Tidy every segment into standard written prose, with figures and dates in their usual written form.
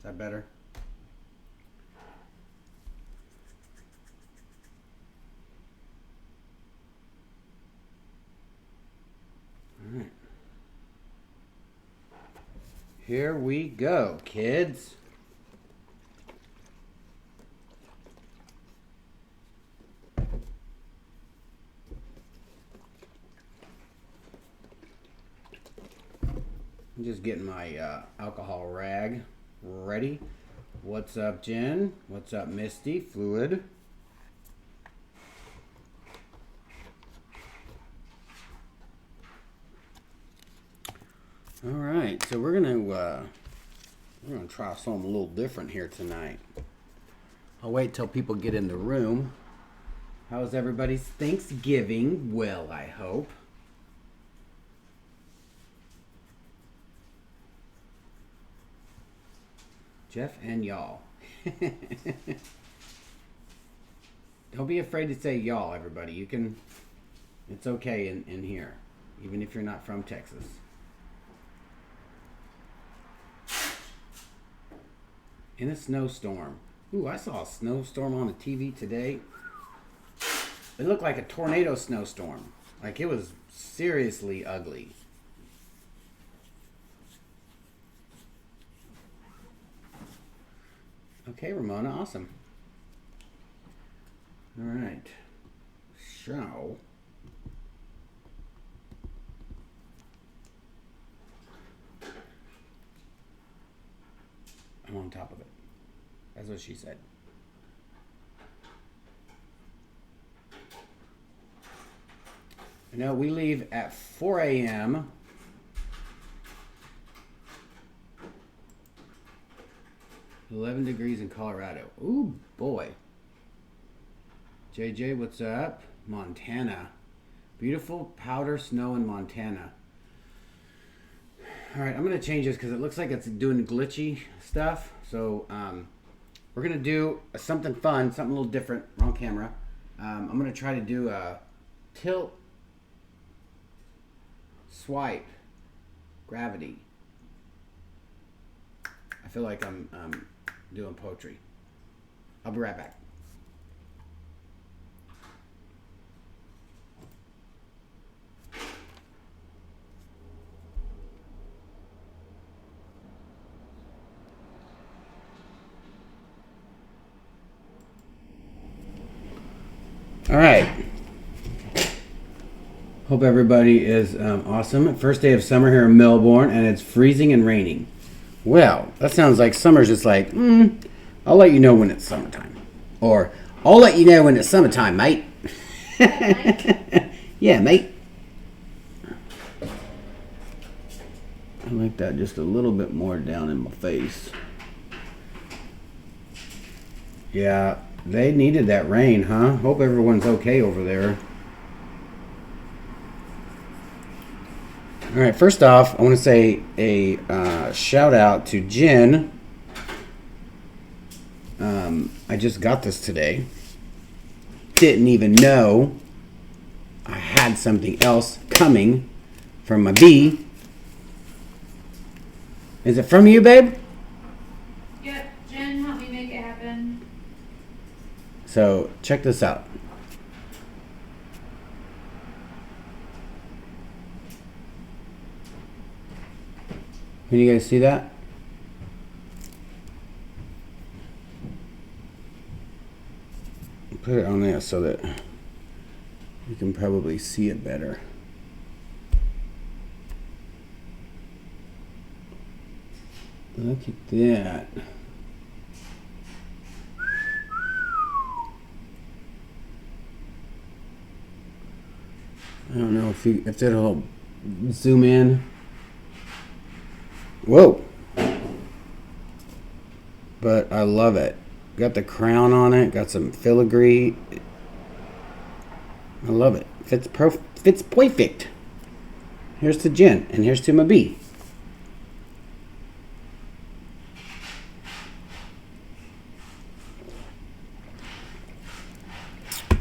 that better? All right. Here we go, kids. I'm just getting my alcohol rag ready. What's up, Jen? What's up, Misty? Fluid. All right, so we're gonna try something a little different here tonight. I'll wait till people get in the room. How's everybody's Thanksgiving? Well, I hope. Jeff and y'all. Don't be afraid to say y'all, everybody. You can, it's okay in here, even if you're not from Texas. In a snowstorm. Ooh, I saw a snowstorm on the TV today. It looked like a tornado snowstorm. Like, it was seriously ugly. Okay, Ramona, awesome. All right. So, I'm on top of it. That's what she said. You know, we leave at 4 a.m. 11 degrees in Colorado. Ooh, boy. JJ, what's up? Montana. Beautiful powder snow in Montana. All right, I'm going to change this because it looks like it's doing glitchy stuff. So we're going to do something fun, something a little different. Wrong camera. I'm going to try to do a tilt, swipe, gravity. I feel like I'm doing poetry. I'll be right back. All right. Hope everybody is awesome. First day of summer here in Melbourne, and it's freezing and raining. Well, that sounds like summer's just like, I'll let you know when it's summertime. Or, I'll let you know when it's summertime, mate. Yeah, mate. I like that just a little bit more down in my face. Yeah, they needed that rain, huh? Hope everyone's okay over there. All right, first off, I want to say a shout out to Jen. I just got this today. Didn't even know I had something else coming from my bee. Is it from you, babe? Yep, Jen helped me make it happen. So, check this out. Can you guys see that? Put it on there so that you can probably see it better. Look at that. I don't know if that'll zoom in. Whoa. But I love it. Got the crown on it. Got some filigree. I love it. Fits perfect. Here's to Jen, and here's to my bee.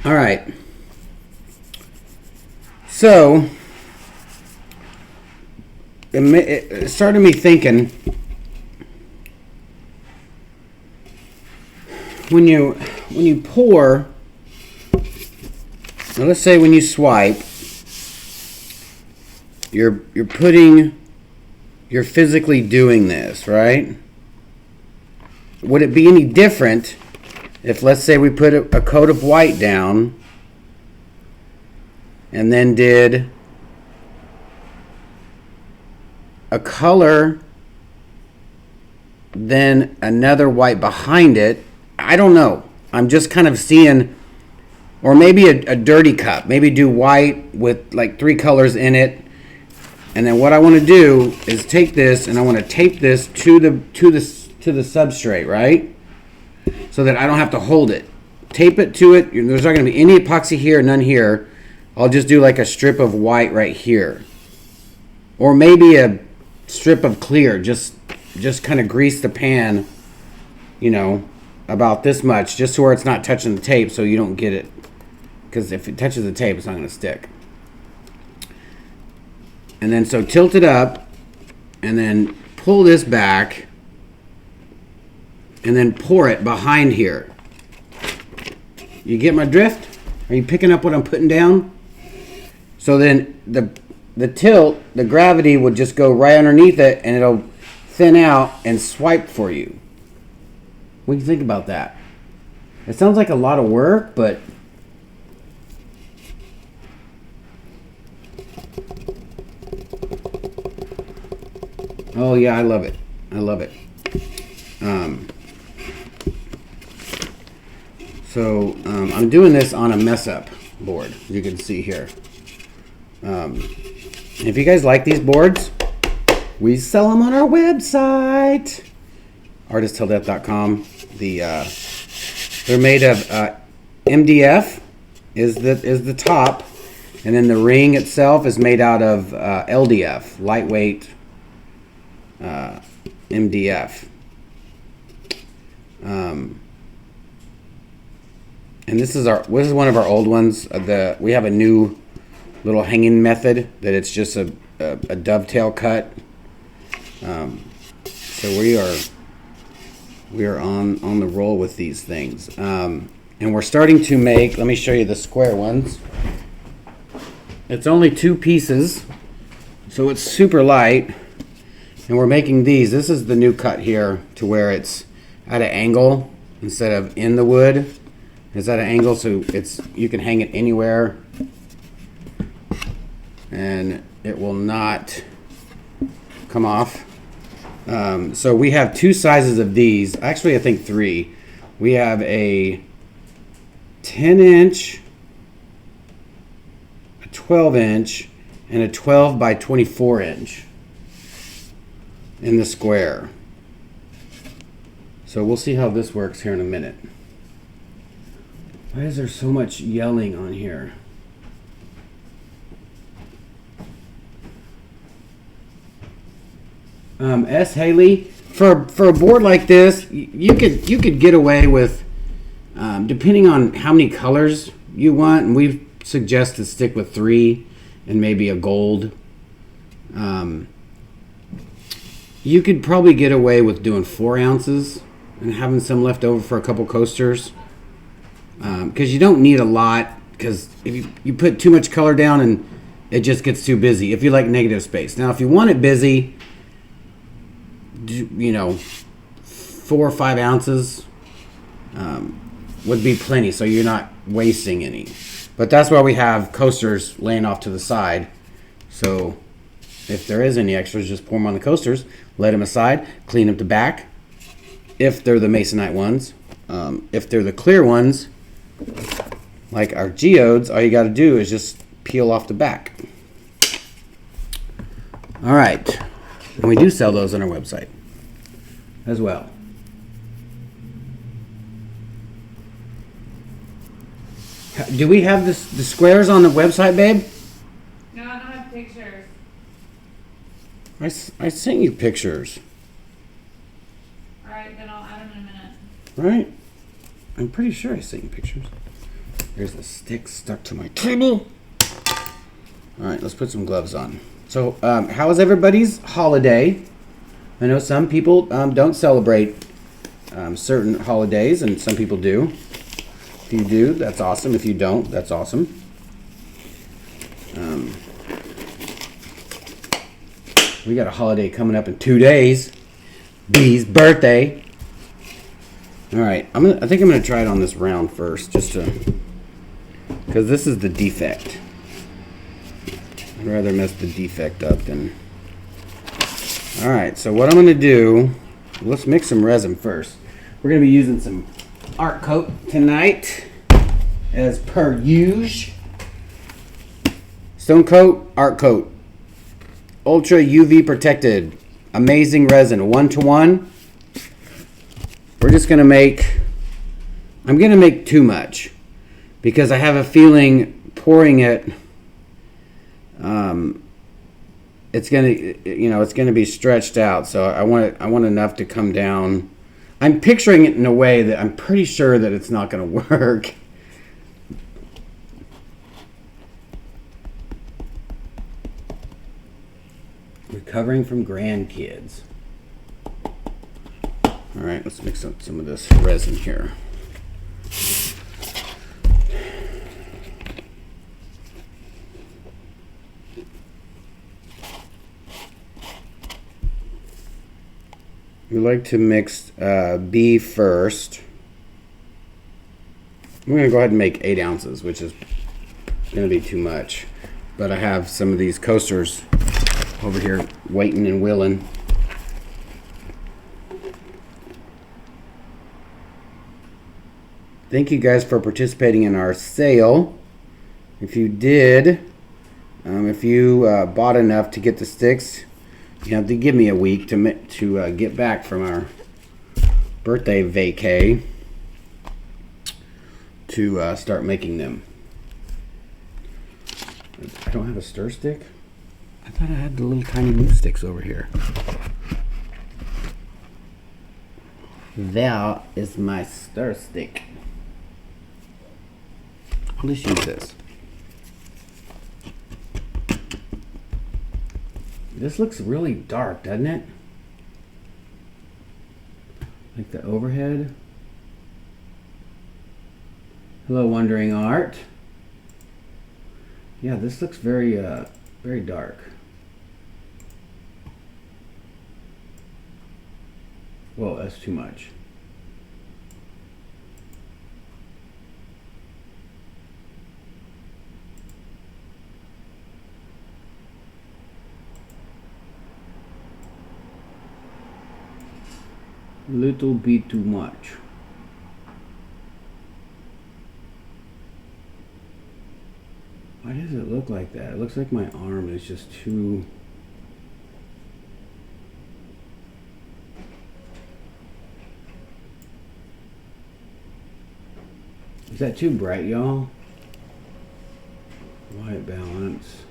All right. So, it started me thinking, when you pour, now let's say when you swipe, you're physically doing this, right? Would it be any different if, let's say, we put a coat of white down and then did a color, then another white behind it? I don't know. I'm just kind of seeing, or maybe a dirty cup. Maybe do white with like 3 colors in it. And then what I want to do is take this and I want to tape this to the substrate, right? So that I don't have to hold it. Tape it to it. There's not going to be any epoxy here, none here. I'll just do like a strip of white right here. Or maybe a strip of clear. Just kind of grease the pan, you know, about this much, just so where it's not touching the tape, so you don't get it. Because if it touches the tape, it's not going to stick. And then so tilt it up, and then pull this back, and then pour it behind here. You get my drift? Are you picking up what I'm putting down? So then the tilt, the gravity would just go right underneath it, and it'll thin out and swipe for you. What do you think about that? It sounds like a lot of work, but oh yeah, I love it. I love it. I'm doing this on a mess up board, you can see here. If you guys like these boards, we sell them on our website, artisttilldeath.com. They're made of MDF is the top, and then the ring itself is made out of LDF, lightweight MDF. And this is one of our old ones. We have a new little hanging method that it's just a dovetail cut. So we are on the roll with these things. And we're starting to make, let me show you the square ones. It's only 2 pieces, so it's super light. And we're making these. This is the new cut here, to where it's at an angle instead of in the wood. It's at an angle, so you can hang it anywhere, and it will not come off. So we have 2 sizes of these. Actually, I think 3. We have a 10-inch, a 12-inch, and a 12 by 24-inch in the square. So we'll see how this works here in a minute. Why is there so much yelling on here? S. Haley, for a board like this, you could get away with, depending on how many colors you want, and we suggest to stick with 3 and maybe a gold. You could probably get away with doing 4 ounces and having some left over for a couple coasters. Because you don't need a lot, because if you put too much color down and it just gets too busy if you like negative space. Now if you want it busy, you know, 4 or 5 ounces would be plenty, so you're not wasting any. But that's why we have coasters laying off to the side, so if there is any extras, just pour them on the coasters, let them aside, clean up the back if they're the masonite ones. If they're the clear ones, like our geodes, all you got to do is just peel off the back. All right, and we do sell those on our website as well. Do we have the squares on the website, babe? No, I don't have pictures. I sent you pictures. Alright, then I'll add them in a minute. Right? I'm pretty sure I sent you pictures. There's a stick stuck to my table. Alright, let's put some gloves on. So, how was everybody's holiday? I know some people don't celebrate certain holidays, and some people do. If you do, that's awesome. If you don't, that's awesome. We got a holiday coming up in 2 days. Bee's birthday. All right, I think I'm gonna try it on this round first, just to, because this is the defect. I'd rather mess the defect up than. All right, so what I'm gonna do, let's mix some resin first. We're gonna be using some art coat tonight, as per usual. Stone coat, art coat, ultra UV protected, amazing resin, 1-to-1. We're just gonna make. I'm gonna make too much because I have a feeling pouring it. It's gonna, it's gonna be stretched out. So I want enough to come down. I'm picturing it in a way that I'm pretty sure that it's not gonna work. Recovering from grandkids. All right, let's mix up some of this resin here. We like to mix B first. I'm going to go ahead and make 8 ounces, which is going to be too much. But I have some of these coasters over here waiting and willing. Thank you guys for participating in our sale. If you did, if you bought enough to get the Stix, you have to give me a week to get back from our birthday vacay to start making them. I don't have a stir stick. I thought I had the little tiny move sticks over here. That is my stir stick. I'll just use this. This looks really dark, doesn't it? Like the overhead. Hello, Wondering Art. Yeah, this looks very, very dark. Whoa, that's too much. Little bit too much. Why does it look like that? It looks like my arm is just too... Is that too bright, y'all? White balance.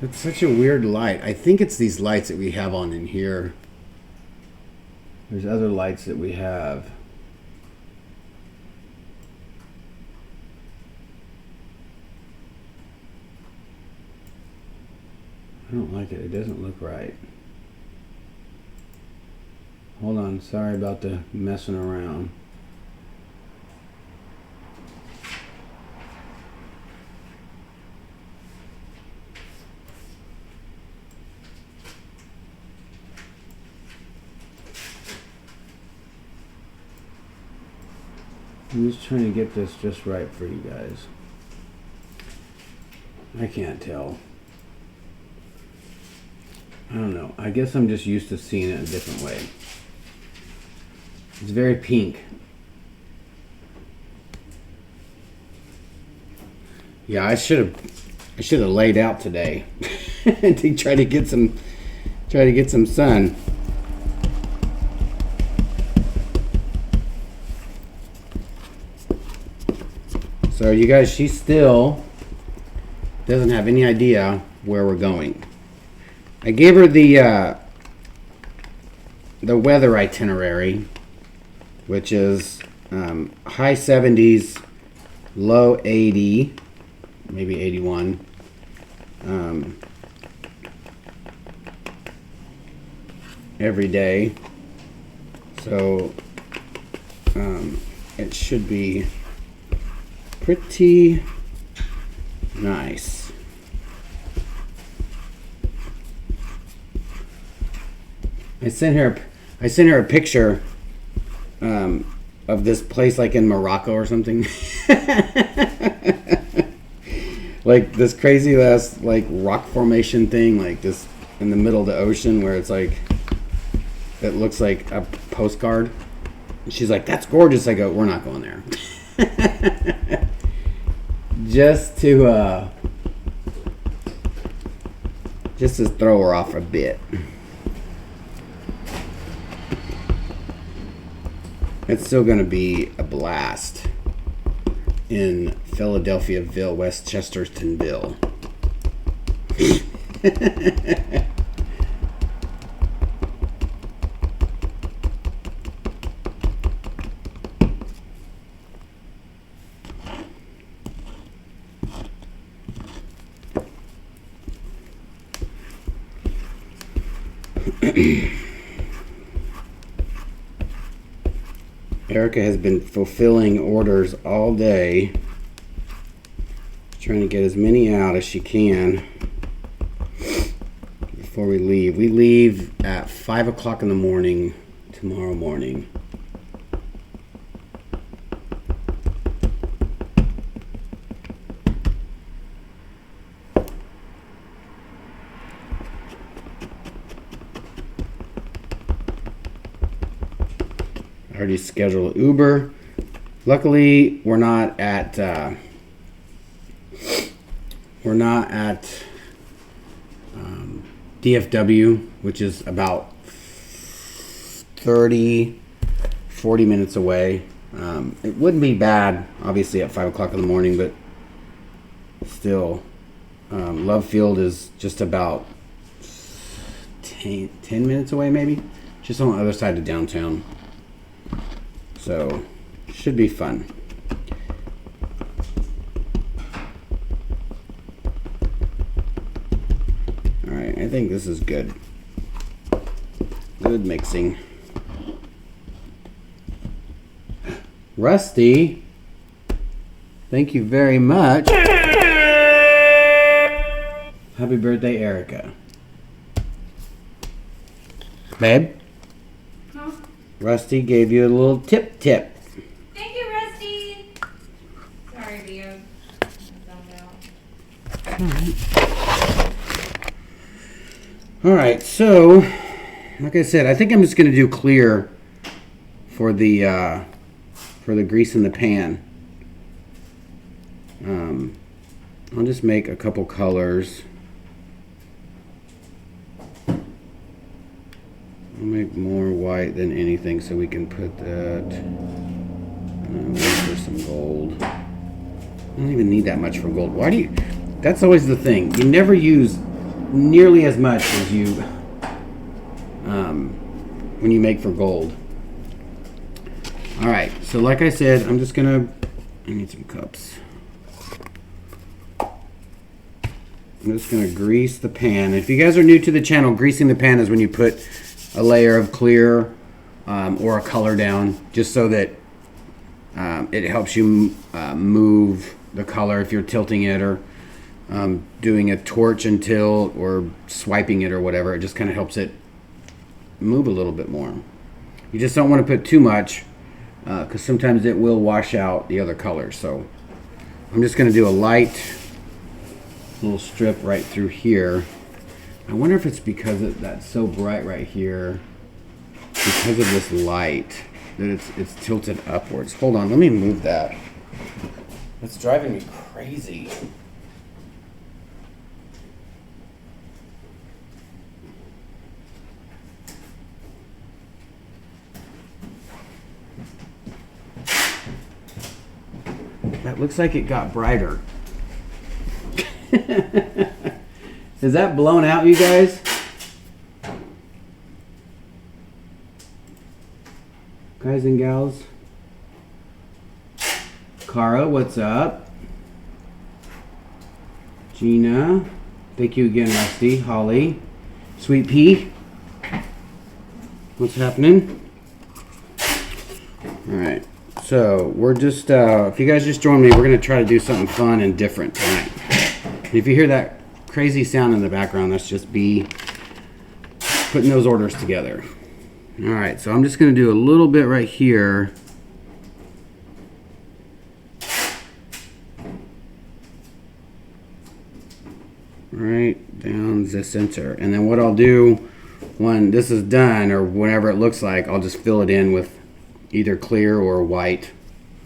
It's such a weird light. I think it's these lights that we have on in here. There's other lights that we have. I don't like it. It doesn't look right. Hold on. Sorry about the messing around. I'm just trying to get this just right for you guys. I can't tell. I don't know. I guess I'm just used to seeing it a different way. It's very pink. Yeah, I should have laid out today to try to get some sun. So you guys, she still doesn't have any idea where we're going. I gave her the weather itinerary, which is high 70s, low 80, maybe 81. every day. So it should be pretty nice. I sent her a picture of this place like in Morocco or something. Like this crazy ass like rock formation thing, like this in the middle of the ocean where it's like it looks like a postcard. And she's like, "That's gorgeous." I go, "We're not going there." just to throw her off a bit. It's still going to be a blast in Philadelphiaville, West Chestertonville. Erica has been fulfilling orders all day, trying to get as many out as she can before we leave. We leave at 5 o'clock in the morning tomorrow morning. I already scheduled Uber. Luckily, we're not at DFW, which is about 30-40 minutes away. It wouldn't be bad, obviously, at 5 o'clock in the morning, but still, Love Field is just about 10 minutes away, maybe, just on the other side of downtown. So, should be fun. Alright, I think this is good. Good mixing. Rusty, thank you very much. Happy birthday, Erica. Babe? Huh? Rusty gave you a little tip. Thank you, Rusty. Sorry, Leo. Alright, so, like I said, I think I'm just going to do clear for the grease in the pan. I'll just make a couple colors. I'll make more white than anything so we can put that. Wait for some gold. I don't even need that much for gold. Why do you? That's always the thing. You never use nearly as much as you when you make for gold. All right. So like I said, I'm just gonna. I need some cups. I'm just gonna grease the pan. If you guys are new to the channel, greasing the pan is when you put a layer of clear or a color down, just so that it helps you move the color if you're tilting it or doing a torch and tilt or swiping it or whatever. It just kind of helps it move a little bit more. You just don't want to put too much because sometimes it will wash out the other colors. So I'm just going to do a light little strip right through here. I wonder if it's because that's so bright right here, because of this light, that it's tilted upwards. Hold on, let me move that. That's driving me crazy. That looks like it got brighter. Is that blown out, you guys? Guys and gals? Cara, what's up? Gina. Thank you again, Rusty. Holly. Sweet Pea. What's happening? Alright, so we're just, if you guys just joined me, we're going to try to do something fun and different tonight. If you hear that crazy sound in the background, that's just me putting those orders together. Alright, so I'm just going to do a little bit right here. Right down the center. And then what I'll do when this is done, or whenever it looks like, I'll just fill it in with either clear or white.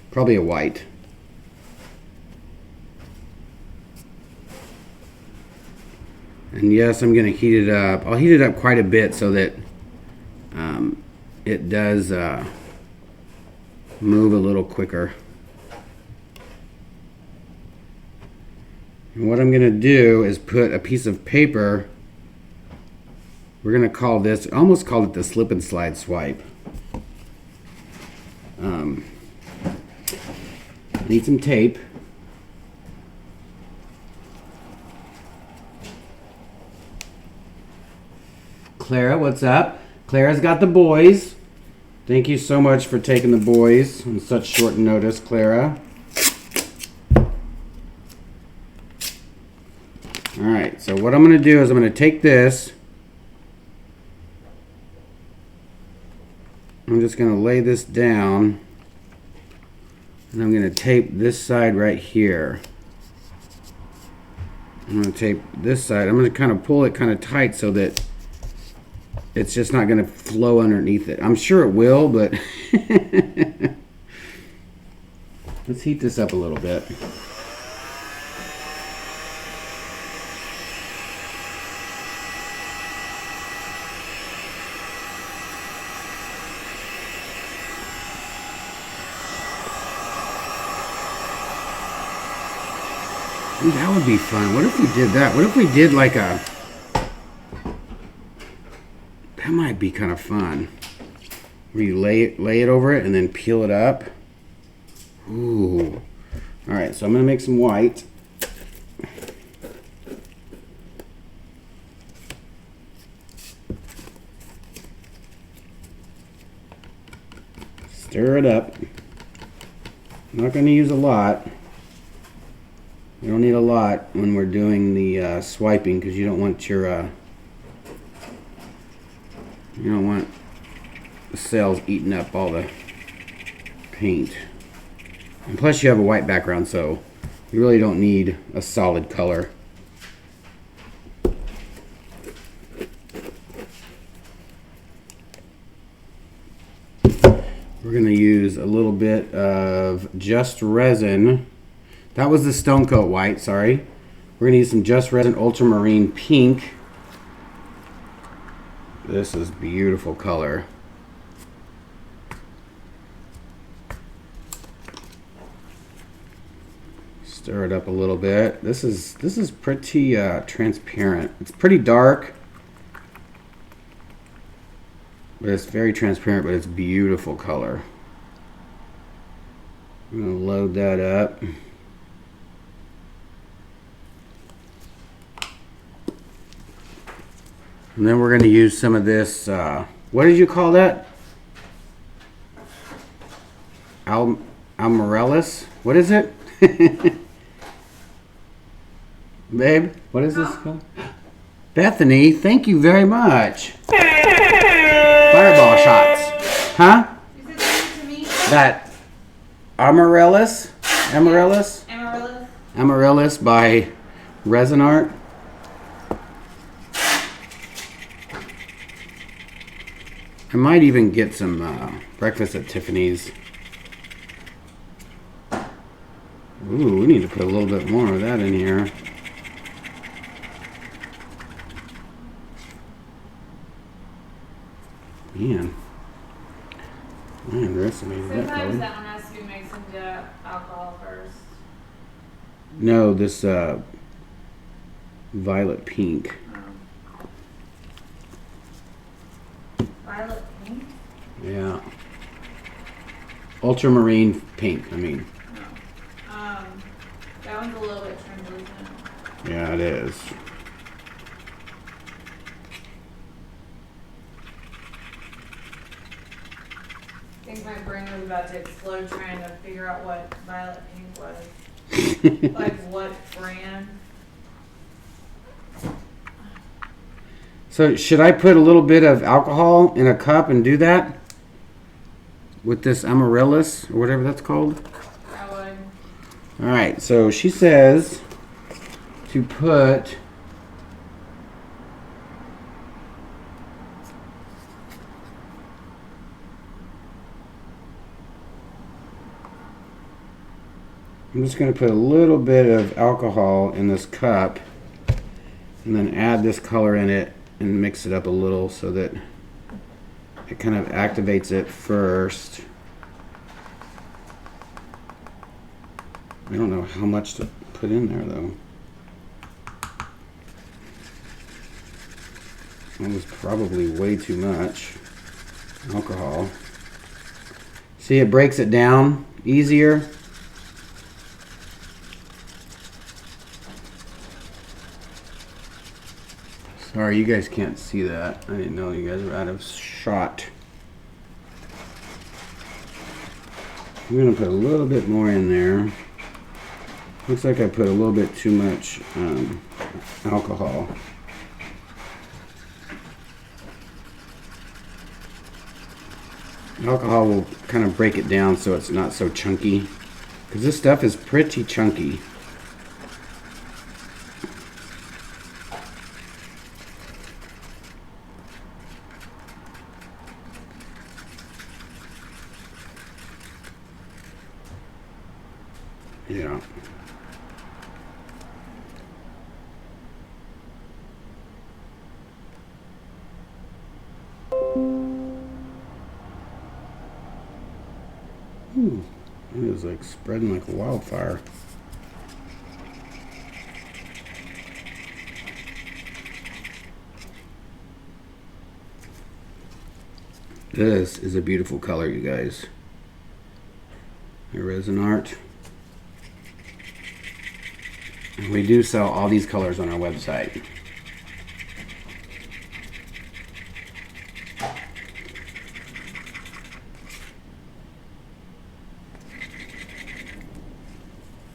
Probably a white. And yes, I'm going to heat it up. I'll heat it up quite a bit so that it does move a little quicker. And what I'm going to do is put a piece of paper. We're going to call this, almost called it the slip and slide swipe. Need some tape. Clara, what's up? Clara's got the boys. Thank you so much for taking the boys on such short notice, Clara. Alright, so what I'm going to do is I'm going to take this. I'm just going to lay this down. And I'm going to tape this side right here. I'm going to tape this side. I'm going to kind of pull it kind of tight so that it's just not going to flow underneath it. I'm sure it will, but let's heat this up a little bit. Ooh, that would be fun. What if we did that? What if we did like a... That might be kind of fun. Where you lay it over it and then peel it up. Ooh. Alright, so I'm going to make some white. Stir it up. I'm not going to use a lot. You don't need a lot when we're doing the swiping, because you don't want your the cells eating up all the paint. And plus you have a white background, so you really don't need a solid color. We're going to use a little bit of Just Resin. That was the Stone Coat white, sorry. We're going to use some Just Resin Ultramarine Pink. This is beautiful color. Stir it up a little bit. This is pretty transparent. It's pretty dark, but it's very transparent, but it's beautiful color. I'm going to load that up. And then we're going to use some of this, what did you call that? Amaryllis? What is it? Babe, what is this called? Bethany, thank you very much. Fireball shots. Huh? You said something to me? That Amaryllis? Amaryllis? Amaryllis. Amaryllis by Resin Art. I might even get some breakfast at Tiffany's. Ooh, we need to put a little bit more of that in here. Man, I underestimated that Sometimes color. that one has to be mixed into alcohol first. No, this violet pink. Violet pink? Yeah. Ultramarine pink, I mean. That one's a little bit translucent. Yeah, it is. about to explode trying to figure out what violet pink was. Like what brand? So should I put a little bit of alcohol in a cup and do that? With this amaryllis, or whatever that's called? I would. Alright, so she says to put I'm just going to put a little bit of alcohol in this cup and then add this color in it and mix it up a little so that it kind of activates it first. I don't know how much to put in there though. That was probably way too much alcohol. See, it breaks it down easier. Sorry, you guys can't see that. I didn't know you guys were out of shot. I'm gonna put a little bit more in there. Looks like I put a little bit too much alcohol. Alcohol will kind of break it down so it's not so chunky. Because this stuff is pretty chunky. Yeah. Ooh, it is like spreading like a wildfire. This is a beautiful color, you guys. Resin art. And we do sell all these colors on our website.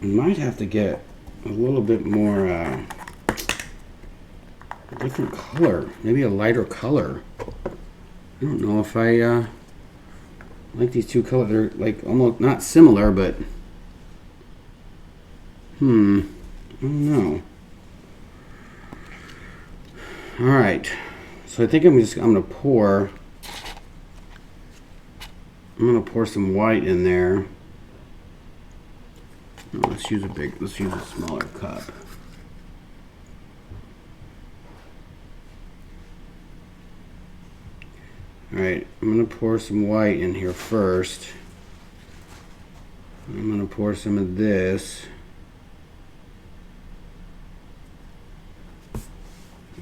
We might have to get a little bit more a different color, maybe a lighter color. I don't know if I like these two colors. They're like almost not similar, but I don't know. All right, so I think I'm gonna pour some white in there. No, let's use a smaller cup. All right, I'm gonna pour some white in here first. I'm gonna pour some of this.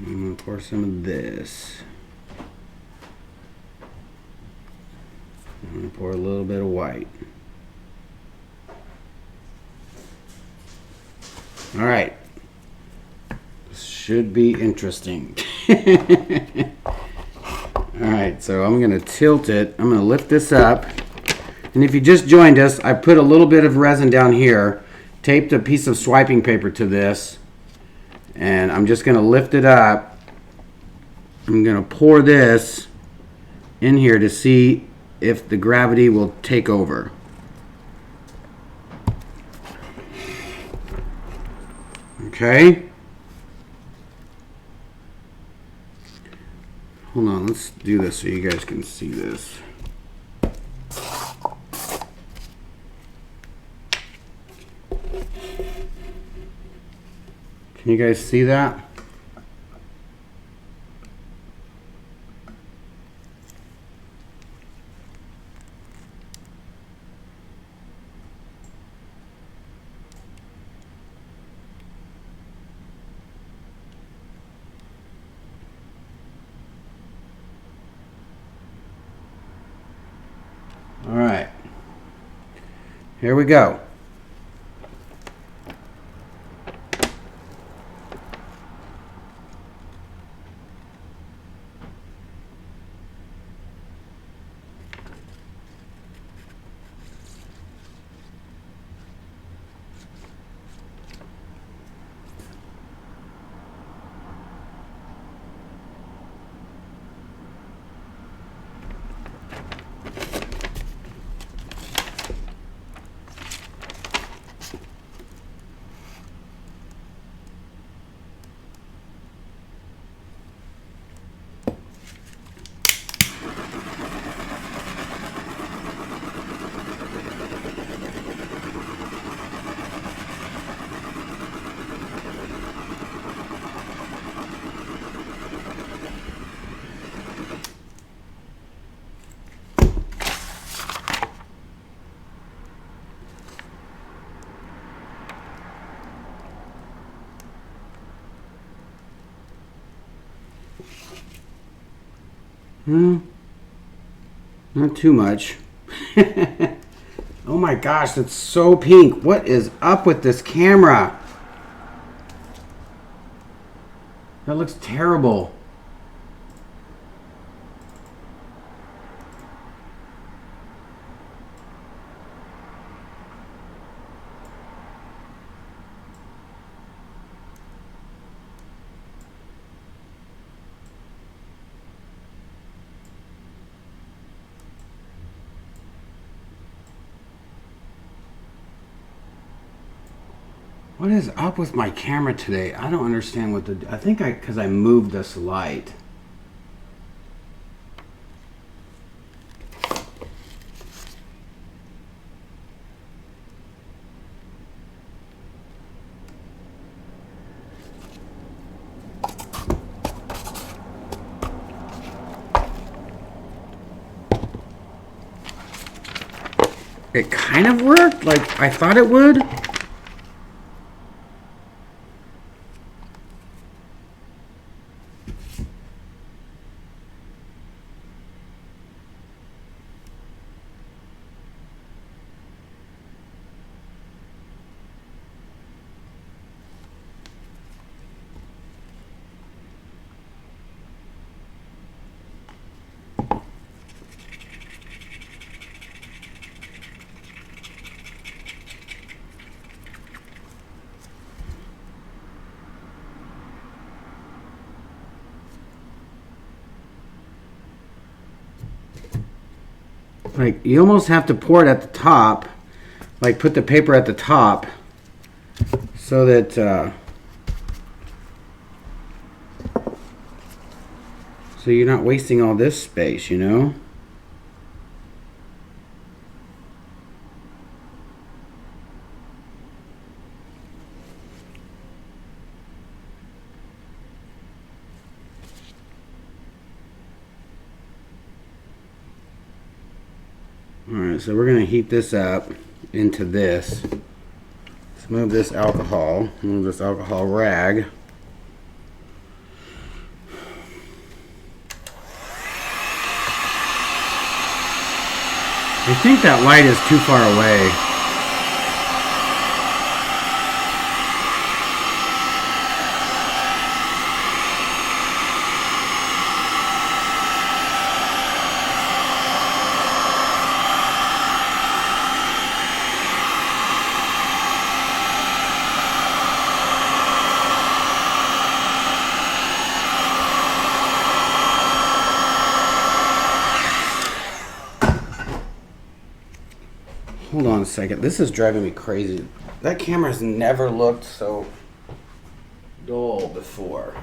I'm gonna pour some of this. I'm gonna pour a little bit of white. All right, this should be interesting. All right, so I'm gonna tilt it. I'm gonna lift this up. And if you just joined us, I put a little bit of resin down here, taped a piece of swiping paper to this, and I'm just gonna lift it up. I'm gonna pour this in here to see if the gravity will take over. Okay. Hold on, let's do this so you guys can see this. Can you guys see that? All right, here we go. Hmm. Not too much. Oh my gosh, that's so pink. What is up with this camera? That looks terrible. What is up with my camera today? I don't understand what I think because I moved this light. It kind of worked, like I thought it would. Like, you almost have to pour it at the top. Like, put the paper at the top so that so you're not wasting all this space, you know? Alright, so we're going to heat this up into this. Let's move this alcohol rag. I think that light is too far away. Hold on a second. This is driving me crazy. That camera's never looked so dull before.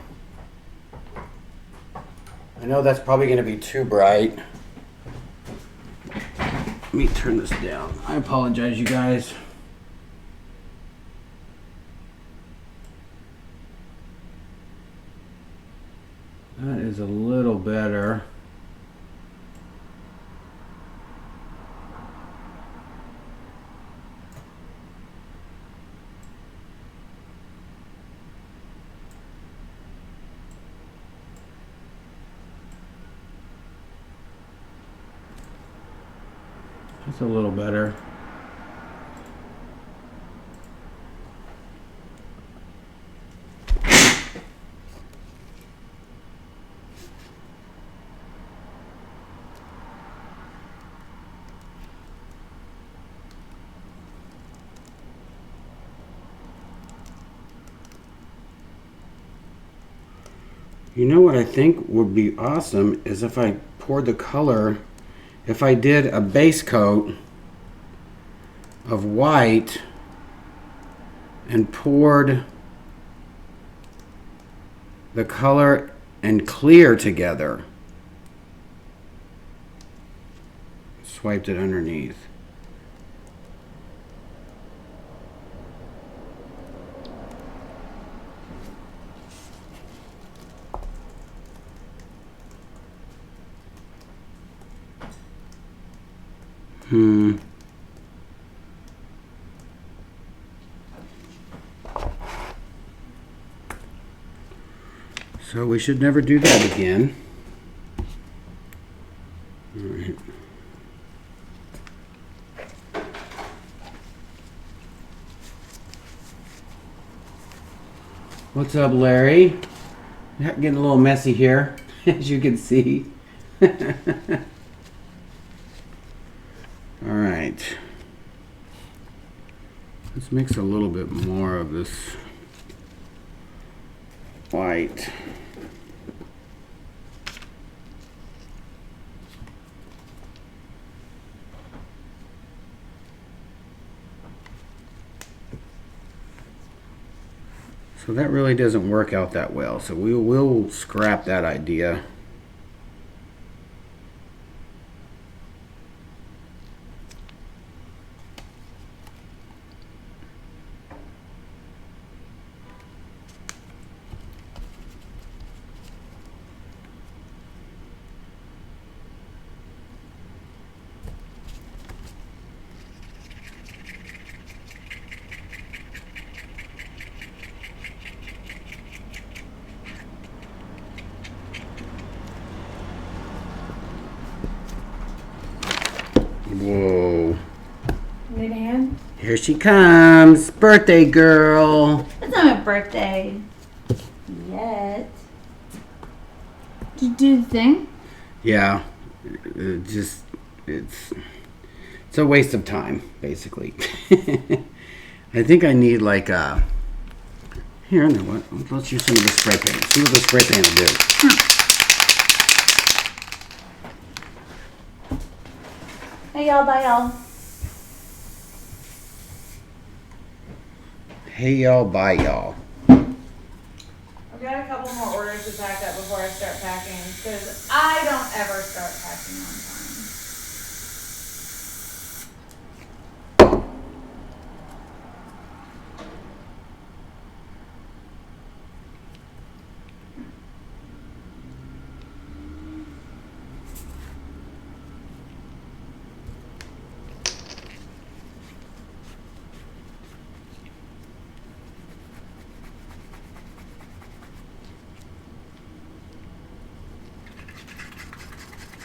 I know that's probably going to be too bright. Let me turn this down. I apologize, you guys. That is a little better. That's a little better. You know what I think would be awesome is if I poured the color, if I did a base coat of white and poured the color and clear together. Swiped it underneath. So we should never do that again. What's up, Larry? Getting a little messy here, as you can see. All right. Let's mix a little bit more of this white. So that really doesn't work out that well. So we will scrap that idea. Whoa. Need a hand? Here she comes. Birthday girl. It's not my birthday. Yet. Did you do the thing? Yeah. It's a waste of time, basically. I think I need like a... Here, I know what. Let's use some of the spray paint. See what the spray paint will do. Hey y'all, bye y'all. Hey, y'all, bye, y'all. I've got a couple more orders to pack up before I start packing, because I don't ever start packing on time.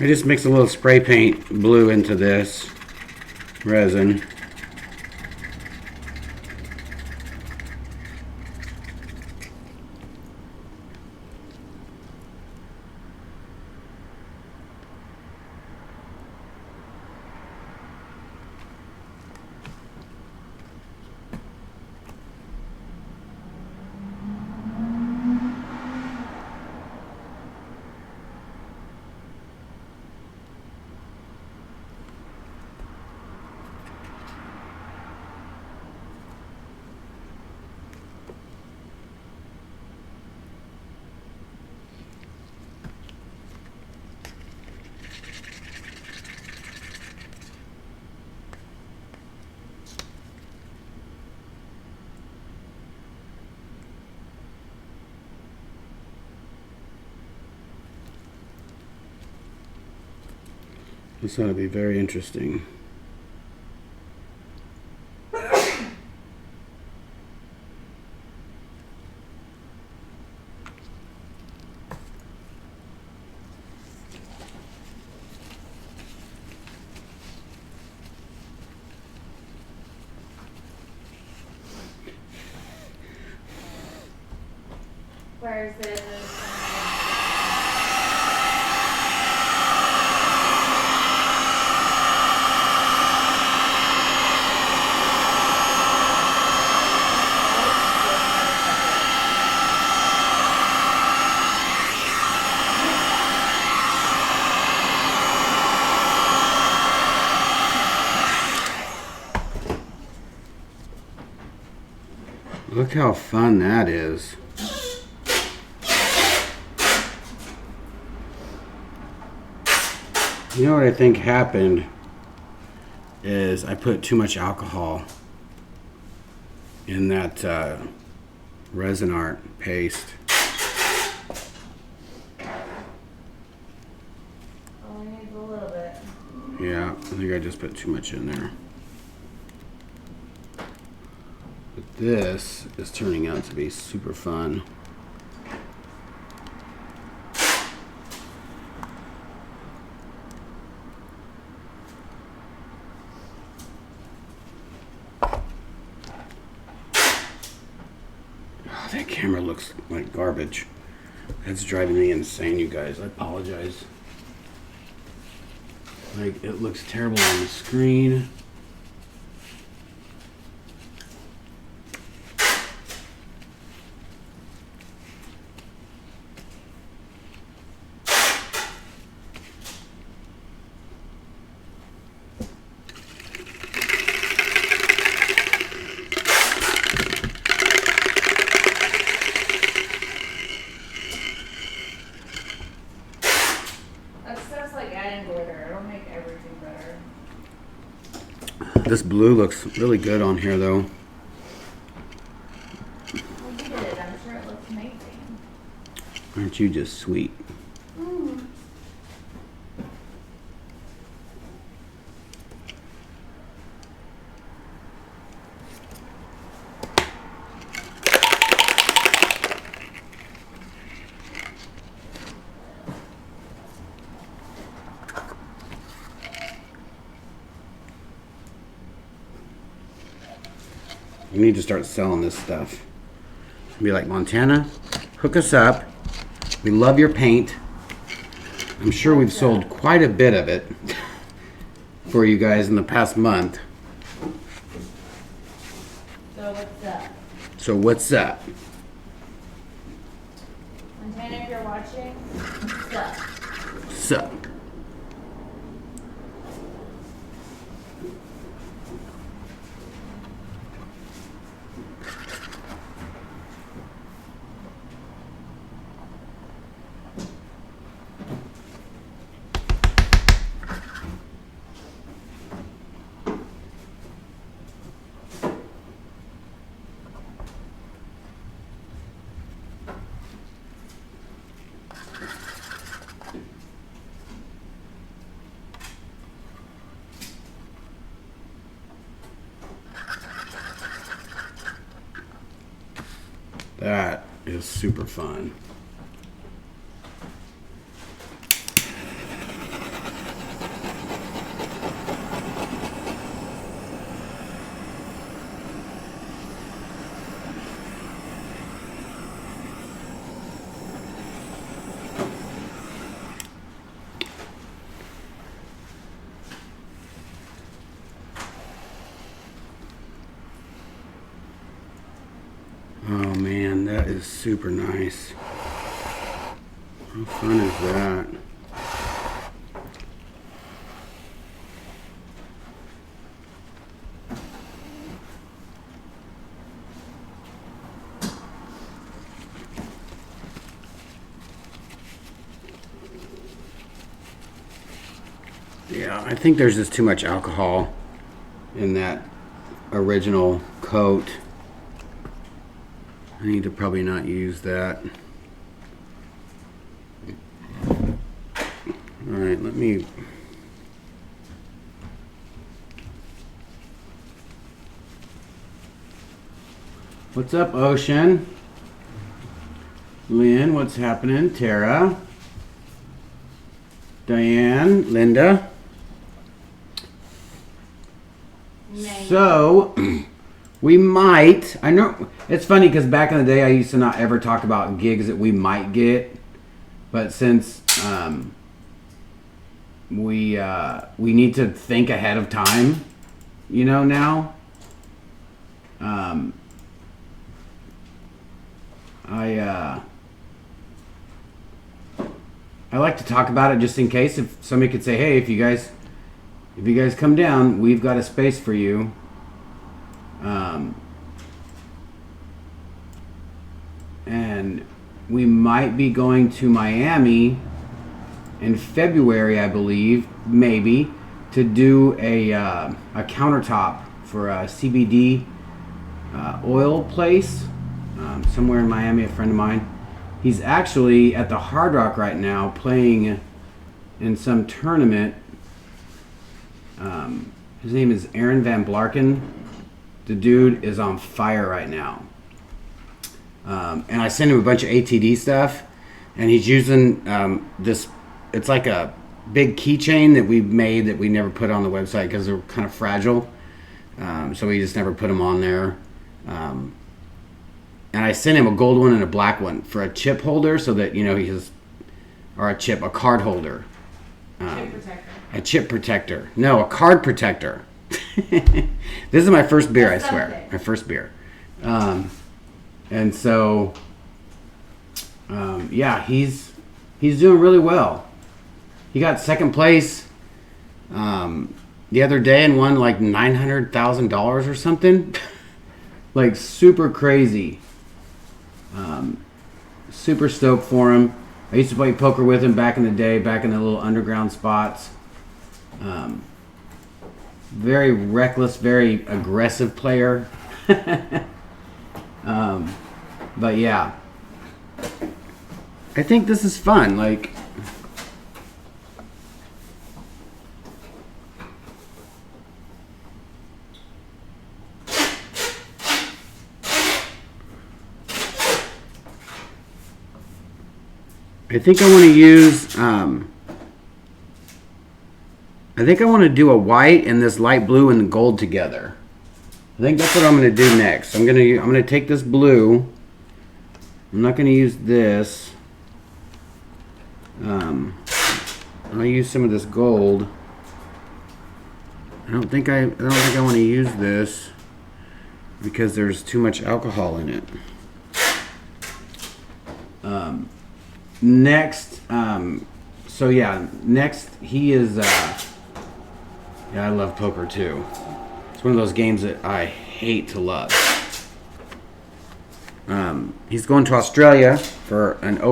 I just mixed a little spray paint blue into this resin. This ought to be very interesting. Where is it? Look how fun that is. You know what I think happened is I put too much alcohol in that resin art paste. Only needs a little bit. Yeah, I think I just put too much in there. But this is turning out to be super fun. that camera looks like garbage. That's driving me insane, you guys. I apologize. Like, it looks terrible on the screen. That stuff's like adding glitter. It'll make everything better. This blue looks really good on here, though. Well, you did it. I'm sure it looks amazing. Aren't you just sweet? Mm. We need to start selling this stuff. Be like, Montana, hook us up. We love your paint. I'm sure we've sold quite a bit of it for you guys in the past month. So what's up? So what's up? Montana, if you're watching, what's up? What's up? That is super fun. Oh man, that is super nice. How fun is that? Yeah, I think there's just too much alcohol in that original coat. I need to probably not use that. Alright, let me... What's up, Ocean? Lynn, what's happening? Tara? Diane? Linda? So... We might. I know it's funny because back in the day I used to not ever talk about gigs that we might get, but since we need to think ahead of time, you know now. I like to talk about it just in case if somebody could say, hey, if you guys come down, we've got a space for you. And we might be going to Miami in February, I believe, maybe, to do a countertop for a CBD oil place somewhere in Miami. A friend of mine, he's actually at the Hard Rock right now playing in some tournament. His name is Aaron Van Blarken. The dude is on fire right now. And I sent him a bunch of ATD stuff, and he's using this. It's like a big keychain that we made that we never put on the website because they're kind of fragile. So we just never put them on there. and I sent him a gold one and a black one for a chip holder, so that a card holder. Chip protector. A chip protector. No, a card protector. This is my first beer, I swear. My first beer. And so, yeah, he's doing really well. He got second place the other day and won like $900,000 or something. Like super crazy. Super stoked for him. I used to play poker with him back in the day, back in the little underground spots. Very reckless, very aggressive player. But yeah, I think this is fun. Like, I think I want to use, I think I want to do a white and this light blue and the gold together. I think that's what I'm going to do next. I'm going to take this blue. I'm not going to use this. I'll use some of this gold. I don't think I want to use this because there's too much alcohol in it. Next, so yeah, next he is, yeah, I love poker too. It's one of those games that I hate to love. He's going to Australia for an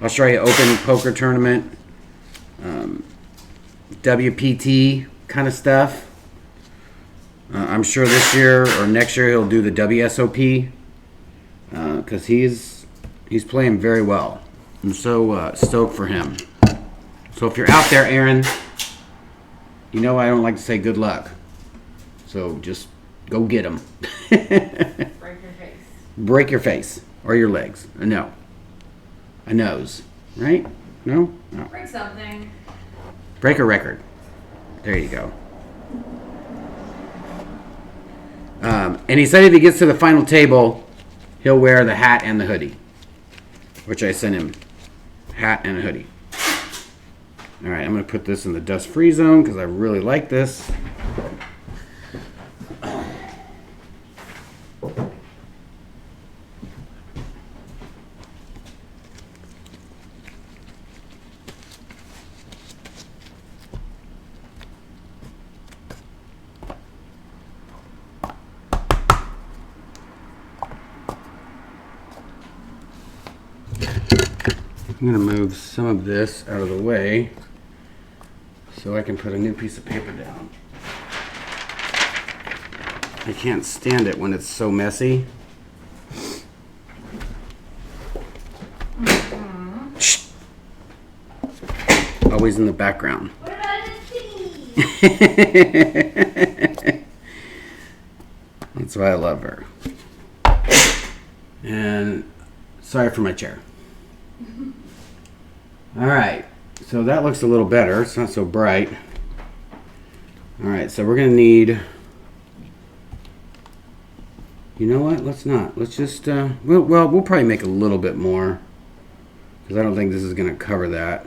Australia Open poker tournament, WPT kind of stuff. I'm sure this year or next year he'll do the WSOP because he's playing very well. I'm so stoked for him. So if you're out there, Aaron, you know I don't like to say good luck. So just go get him. Break your face. Break your face or your legs. No. A nose. Right? No? No. Break something. Break a record. There you go. And he said if he gets to the final table, he'll wear the hat and the hoodie, which I sent him. Hat and a hoodie. All right, I'm going to put this in the dust-free zone because I really like this. I'm going to move some of this out of the way so I can put a new piece of paper down. I can't stand it when it's so messy. Shh. Always in the background. What about the tea? That's why I love her. And sorry for my chair. All right, so that looks a little better. It's not so bright. All right, so we're gonna need, you know what, let's not. Let's just, we'll probably make a little bit more because I don't think this is gonna cover that.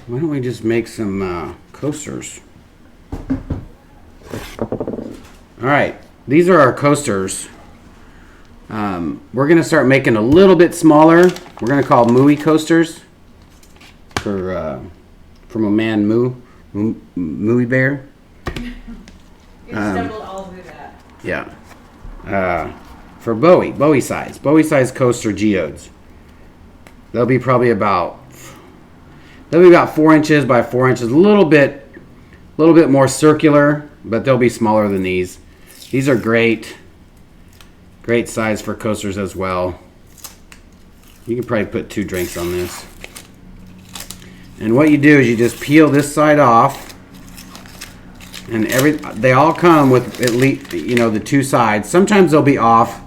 Why don't we just make some coasters? All right, these are our coasters. We're gonna start making a little bit smaller. We're gonna call Mooey coasters for from a man Mooey Bear. You stumbled all through that. Yeah. For Bowie size coaster geodes. They'll be probably about 4 inches by 4 inches, a little bit more circular, but they'll be smaller than these. These are great size for coasters as well. You can probably put 2 drinks on this. And what you do is you just peel this side off, and they all come with at least, you know, the 2 sides. Sometimes they'll be off,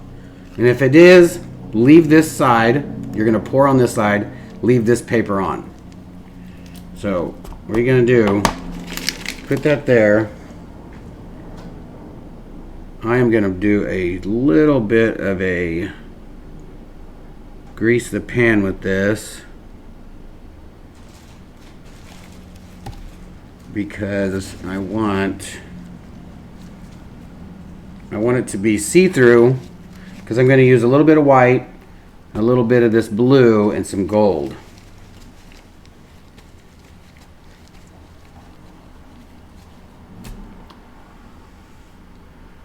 and if it is, leave this side. You're gonna pour on this side, leave this paper on. So what you're gonna do Put that there. I am going to do a little bit of a grease the pan with this because I want it to be see-through because I'm going to use a little bit of white, a little bit of this blue, and some gold.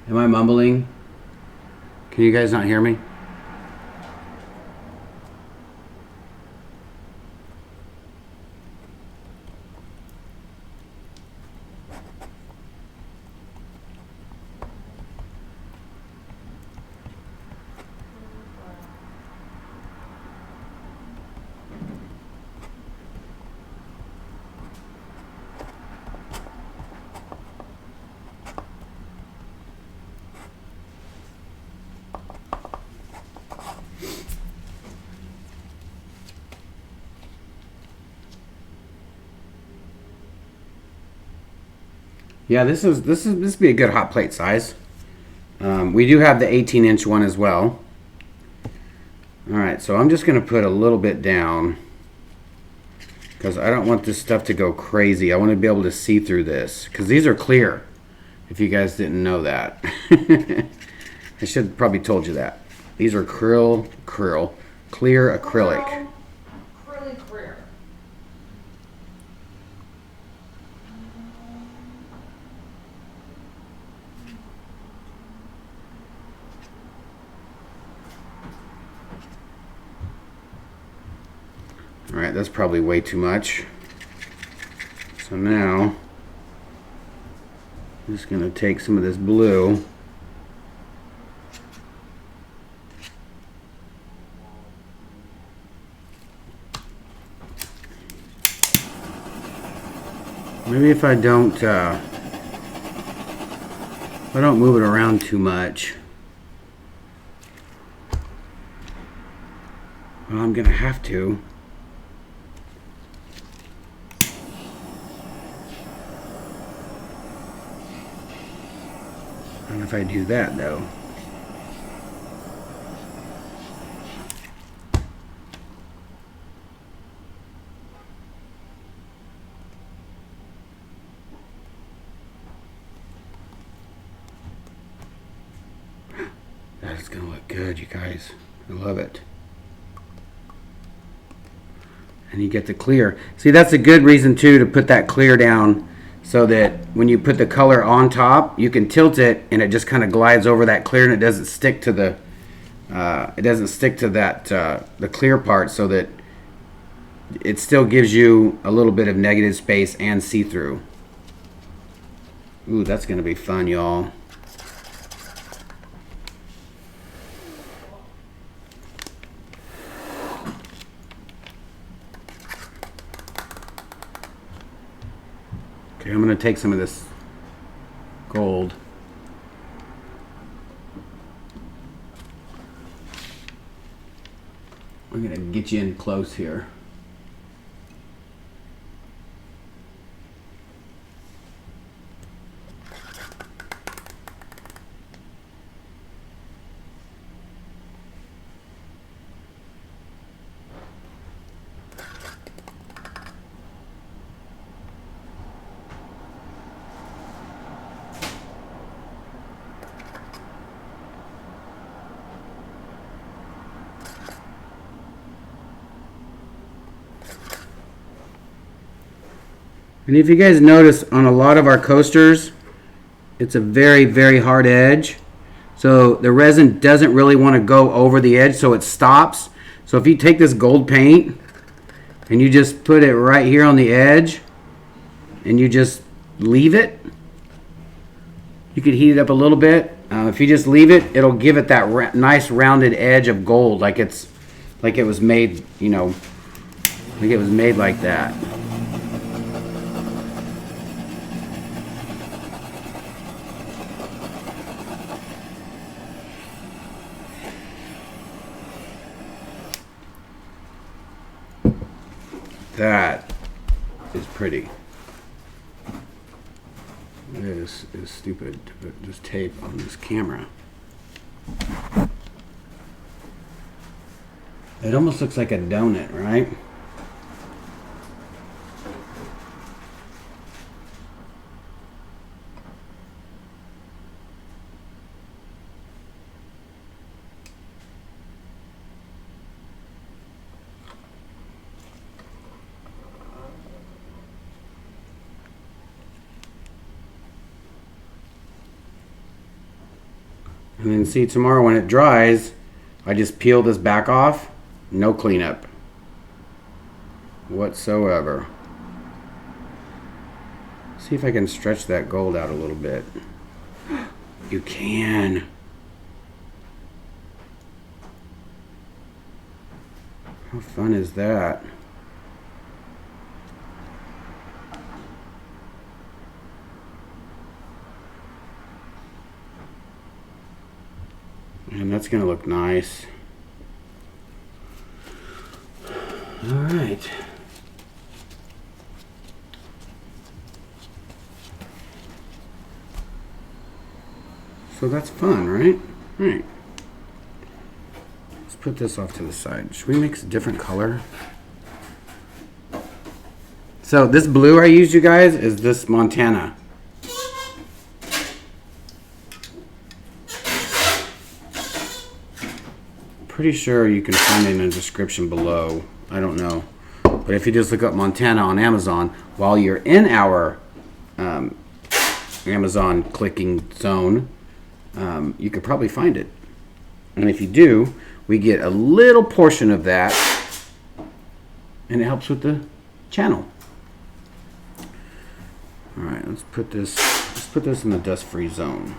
Am I mumbling? Can you guys not hear me? Yeah, this would be a good hot plate size. We do have the 18-inch one as well. All right, so I'm just going to put a little bit down because I don't want this stuff to go crazy. I want to be able to see through this because these are clear. If you guys didn't know that, I should have probably told you that. These are clear acrylic. Really clear. All right, that's probably way too much. So now I'm just going to take some of this blue. Maybe if I don't move it around too much. Well, I'm going to have to. I don't know if I do that though. That's gonna look good, you guys. I love it. And you get the clear. See, that's a good reason too to put that clear down so that when you put the color on top, you can tilt it and it just kind of glides over that clear and it doesn't stick to the the clear part, so that it still gives you a little bit of negative space and see-through. Ooh, that's gonna be fun, y'all. Okay, I'm going to take some of this gold. I'm going to get you in close here. And if you guys notice, on a lot of our coasters, it's a very, very hard edge. So the resin doesn't really want to go over the edge, so it stops. So if you take this gold paint and you just put it right here on the edge and you just leave it, you could heat it up a little bit. If you just leave it, it'll give it that nice rounded edge of gold, like it was made, you know, like it was made like that. That is pretty. This is stupid to put this tape on this camera. It almost looks like a donut, right? And then see, tomorrow when it dries, I just peel this back off. No cleanup whatsoever. See if I can stretch that gold out a little bit. You can. How fun is that? And that's gonna look nice. All right. So that's fun, right? Right. Let's put this off to the side. Should we mix a different color? So this blue I used, you guys, is this Montana. Pretty sure you can find it in the description below. I don't know. But if you just look up Montana on Amazon, while you're in our Amazon clicking zone, you could probably find it. And if you do, we get a little portion of that, and it helps with the channel. All right, let's put this in the dust-free zone.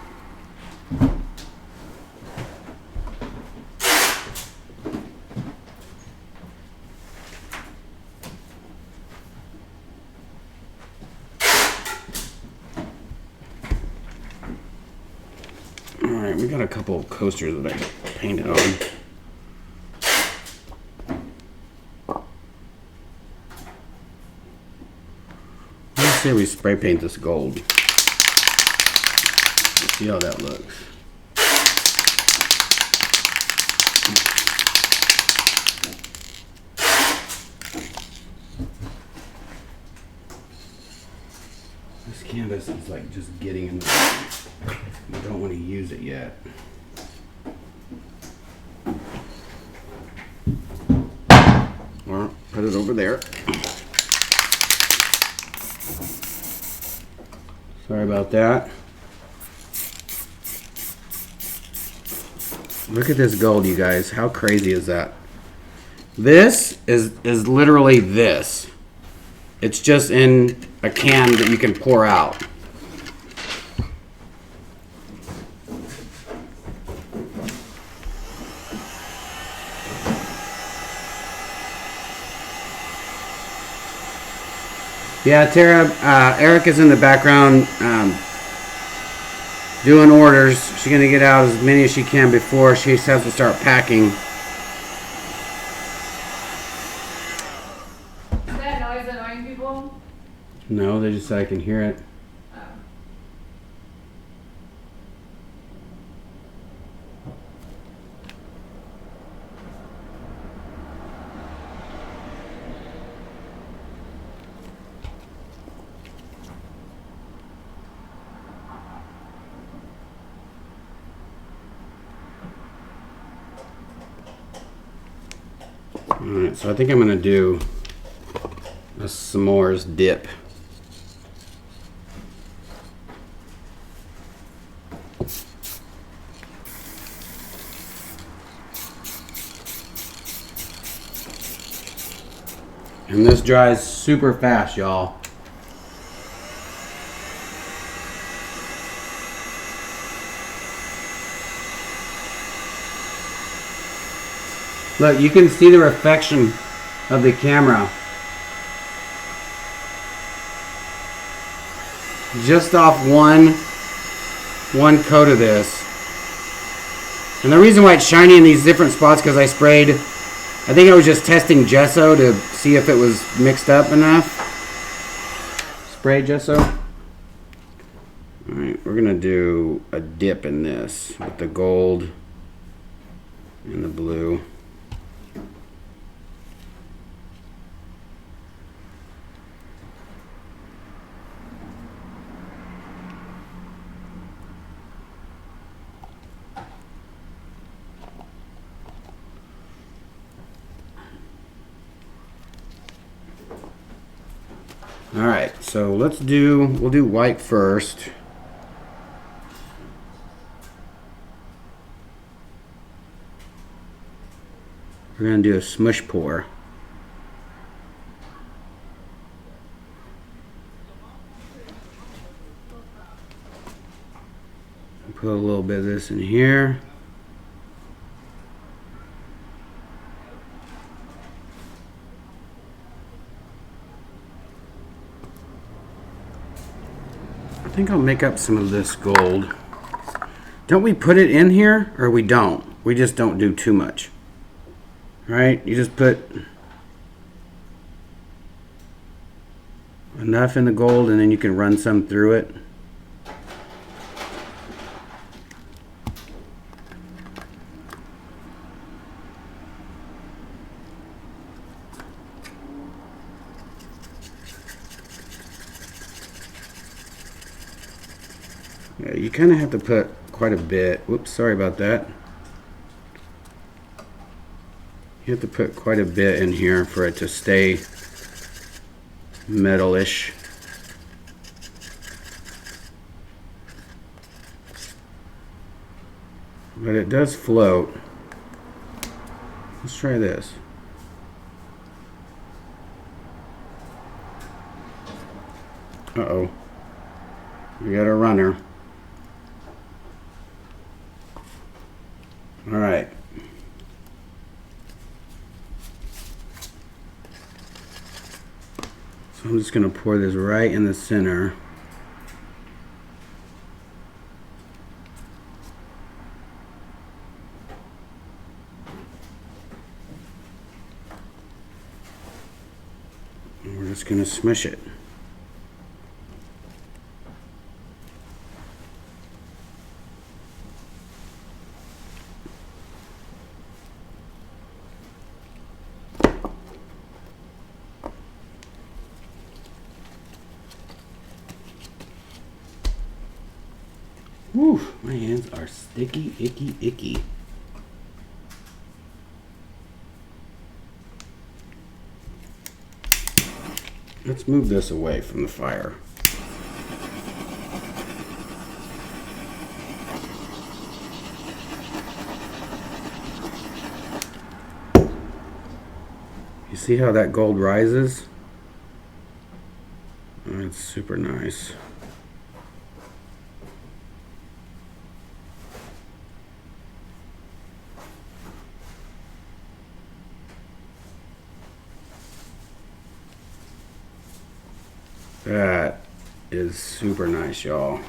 Alright, we got a couple of coasters that I painted on. Let's say we spray paint this gold. Let's see how that looks. This canvas is like just getting in the way. I don't want to use it yet. Or put it over there. Sorry about that. Look at this gold, you guys. How crazy is that? This is literally this. It's just in a can that you can pour out. Yeah, Tara, Eric is in the background doing orders. She's going to get out as many as she can before she has to start packing. Is that noise annoying people? No, they just said I can hear it. Oh. Alright, so I think I'm going to do a s'mores dip. And this dries super fast, y'all. Look, you can see the reflection of the camera just off one coat of this. And the reason why it's shiny in these different spots because I sprayed, I think I was just testing gesso to see if it was mixed up enough. Spray gesso. do a dip in this with the gold and the blue. All right, so we'll do white first. We're gonna do a smush pour. Put a little bit of this in here. I think I'll make up some of this gold. Don't we put it in here, or we don't? We just don't do too much. Right? You just put enough in the gold and then you can run some through it. Yeah, you kind of have to put quite a bit. Whoops, sorry about that. You have to put quite a bit in here for it to stay metalish. But it does float. Let's try this. Uh-oh. We got a runner. All right. So I'm just going to pour this right in the center. And we're just going to smush it. Whew, my hands are sticky, icky, icky. Let's move this away from the fire. You see how that gold rises? That's super nice. That is super nice, y'all.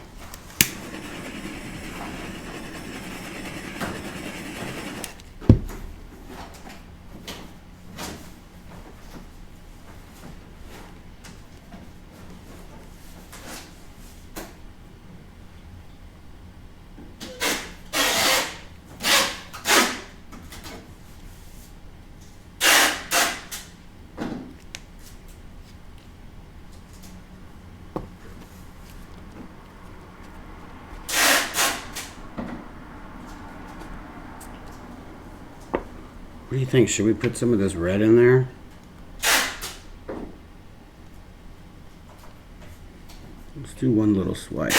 What do you think? Should we put some of this red in there? Let's do one little swipe.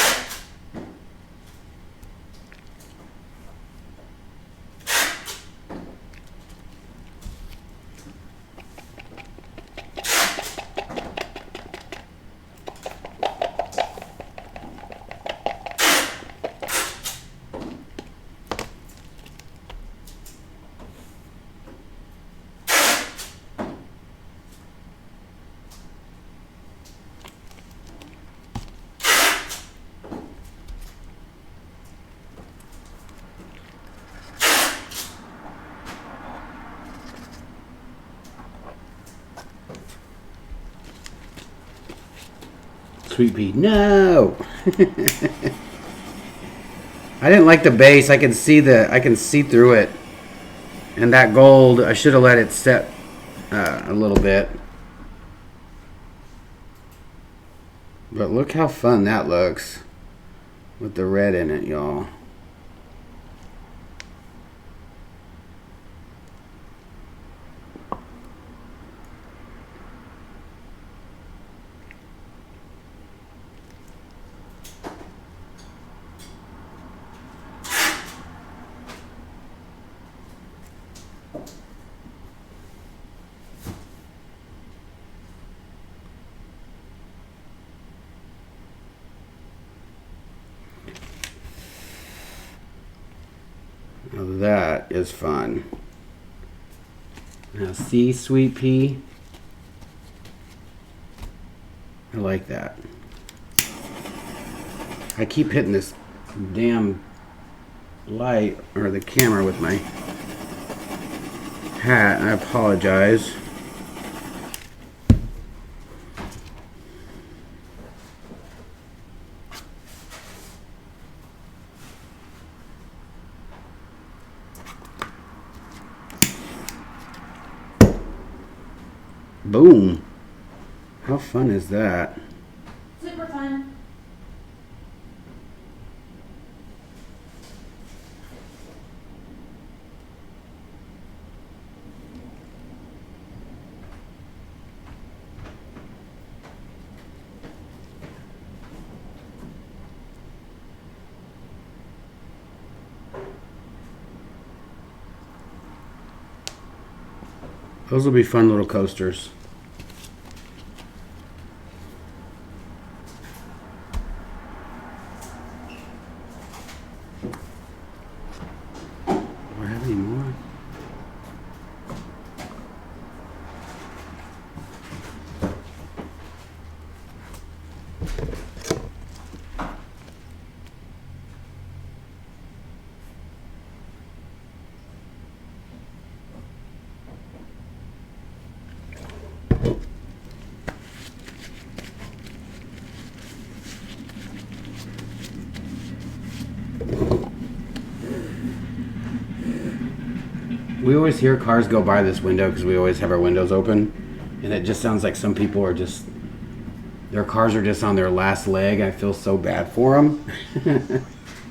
Sweet pea, no! I didn't like the base. I can see through it. And that gold, I should have let it set a little bit. But look how fun that looks with the red in it, y'all. Now that is fun. Now see, sweet pea. I like that. I keep hitting this damn light or the camera with my hat. I apologize. Boom. How fun is that? Super fun. Those will be fun little coasters. Do I have any more? We always hear cars go by this window because we always have our windows open, and it just sounds like some people are just, their cars are just on their last leg. I feel so bad for them. No,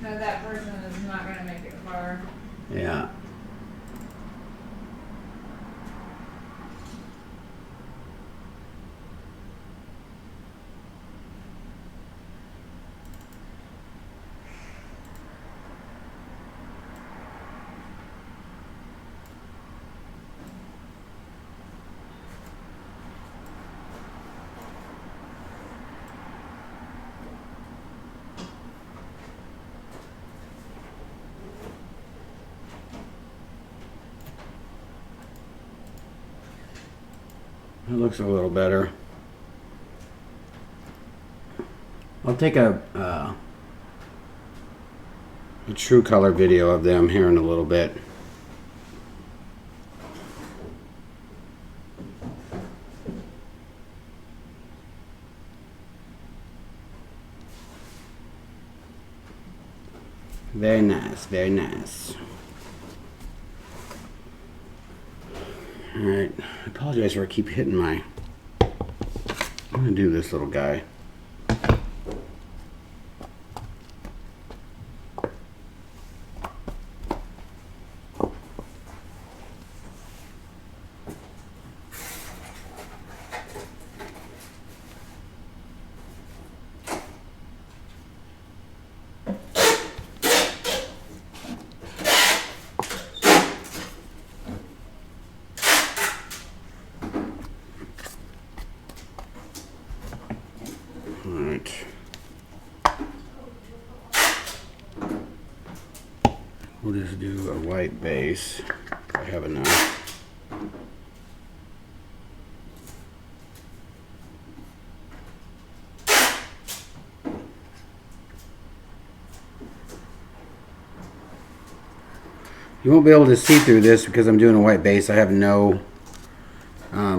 that person is not going to make it far. Yeah. It looks a little better. I'll take a true color video of them here in a little bit. Very nice, very nice. Alright, I apologize for I keep hitting my... I'm gonna do this little guy. Alright. We'll just do a white base if I have enough. You won't be able to see through this because I'm doing a white base. I have no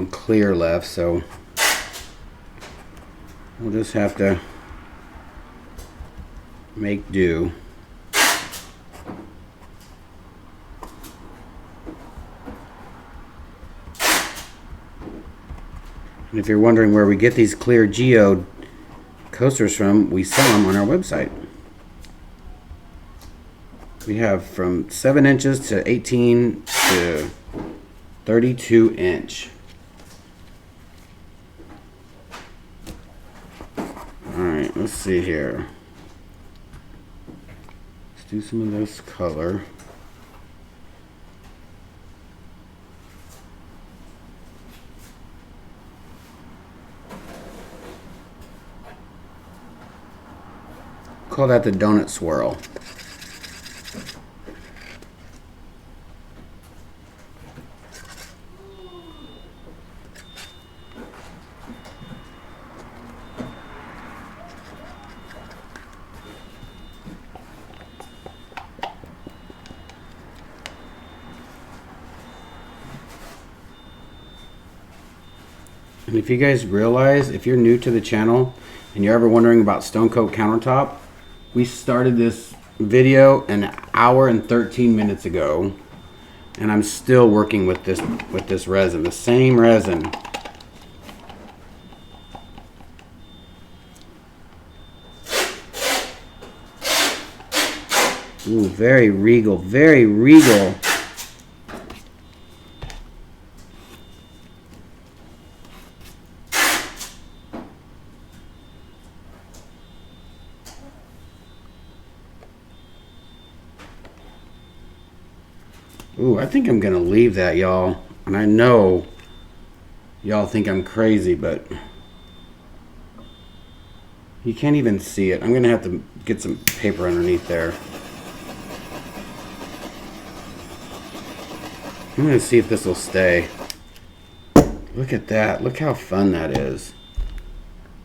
clear left, so we'll just have to make do. And if you're wondering where we get these clear geode coasters from, we sell them on our website. We have from 7 inches to 18 to 32 inch. Alright, let's see here. Let's do some of this color. Call that the donut swirl. And if you guys realize, if you're new to the channel and you're ever wondering about Stone Coat countertop, we started this video an hour and 13 minutes ago, and I'm still working with this resin, the same resin. Ooh, very regal, very regal. Ooh, I think I'm gonna leave that, y'all. And I know y'all think I'm crazy, but you can't even see it. I'm gonna have to get some paper underneath there. I'm gonna see if this will stay. Look at that. Look how fun that is.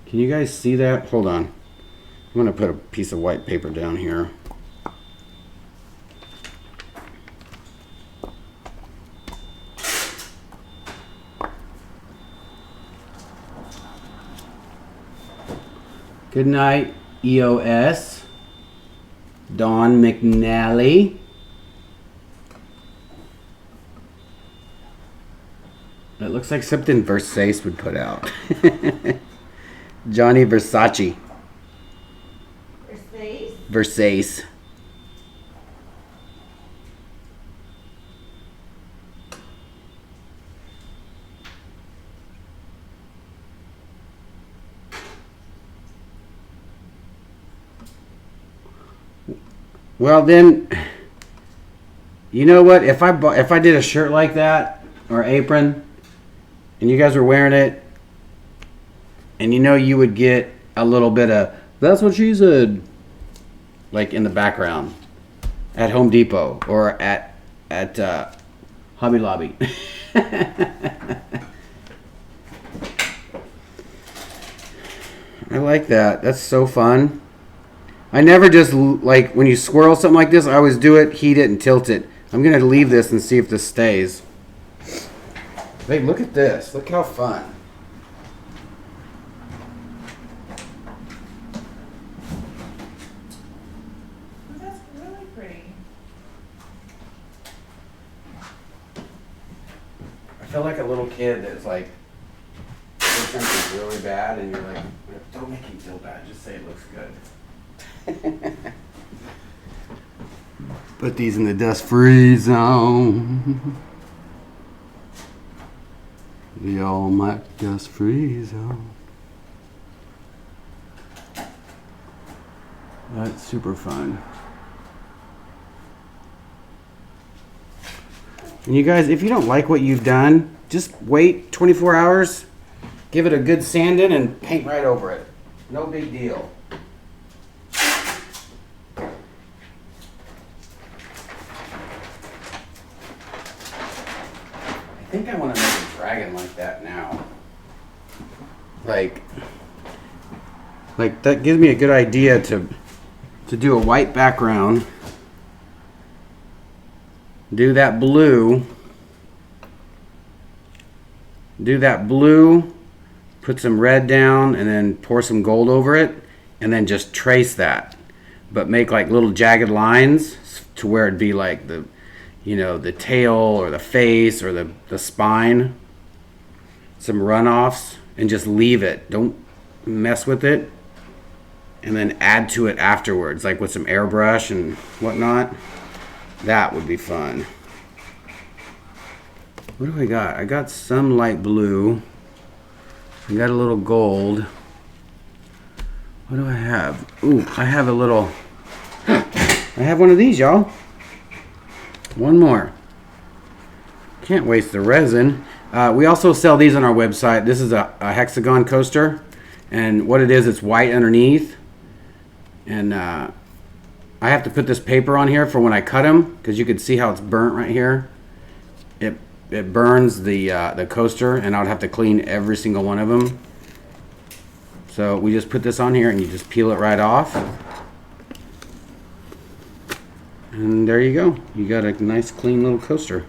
Can you guys see that? Hold on. I'm gonna put a piece of white paper down here. Good night, EOS. Dawn McNally. It looks like something Versace would put out. Johnny Versace. Versace. Well then, you know what? If I did a shirt like that or apron, and you guys were wearing it, and you know you would get a little bit of "that's what she said," like in the background at Home Depot or at Hobby Lobby. I like that. That's so fun. I never just, like, when you swirl something like this, I always do it, heat it, and tilt it. I'm going to leave this and see if this stays. Hey, look at this. Look how fun. That's really pretty. I feel like a little kid that's like, doing something really bad, and you're like, don't make him feel bad. Just say it looks good. Put these in the dust-free zone. The all-might dust-free zone. That's super fun. And you guys, if you don't like what you've done, just wait 24 hours, give it a good sanding, and paint right over it. No big deal. I think I want to make a dragon like that now. Like that gives me a good idea to do a white background. Do that blue. Put some red down and then pour some gold over it and then just trace that. But make like little jagged lines to where it'd be like the tail or the face or the spine. Some runoffs and just leave it. Don't mess with it. And then add to it afterwards, like with some airbrush and whatnot. That would be fun. What do I got? I got some light blue. I got a little gold. What do I have? Ooh, I have a little... I have one of these, y'all. One more. Can't waste the resin. We also sell these on our website. This is a hexagon coaster. And what it is, it's white underneath. And I have to put this paper on here for when I cut them, because you can see how it's burnt right here. It burns the coaster, and I would have to clean every single one of them. So we just put this on here, and you just peel it right off. And there you go. You got a nice, clean little coaster.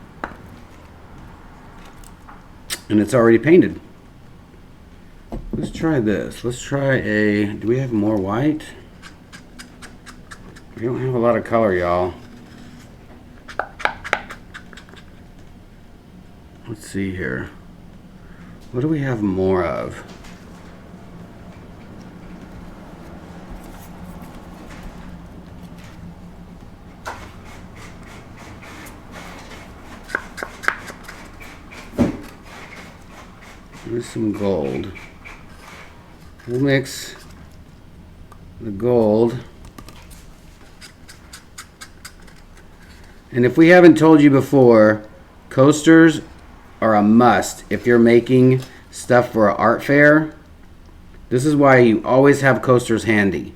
And it's already painted. Let's try this. Let's try a... Do we have more white? We don't have a lot of color, y'all. Let's see here. What do we have more of? There's some gold. We'll mix the gold. And if we haven't told you before, coasters are a must if you're making stuff for an art fair. This is why you always have coasters handy.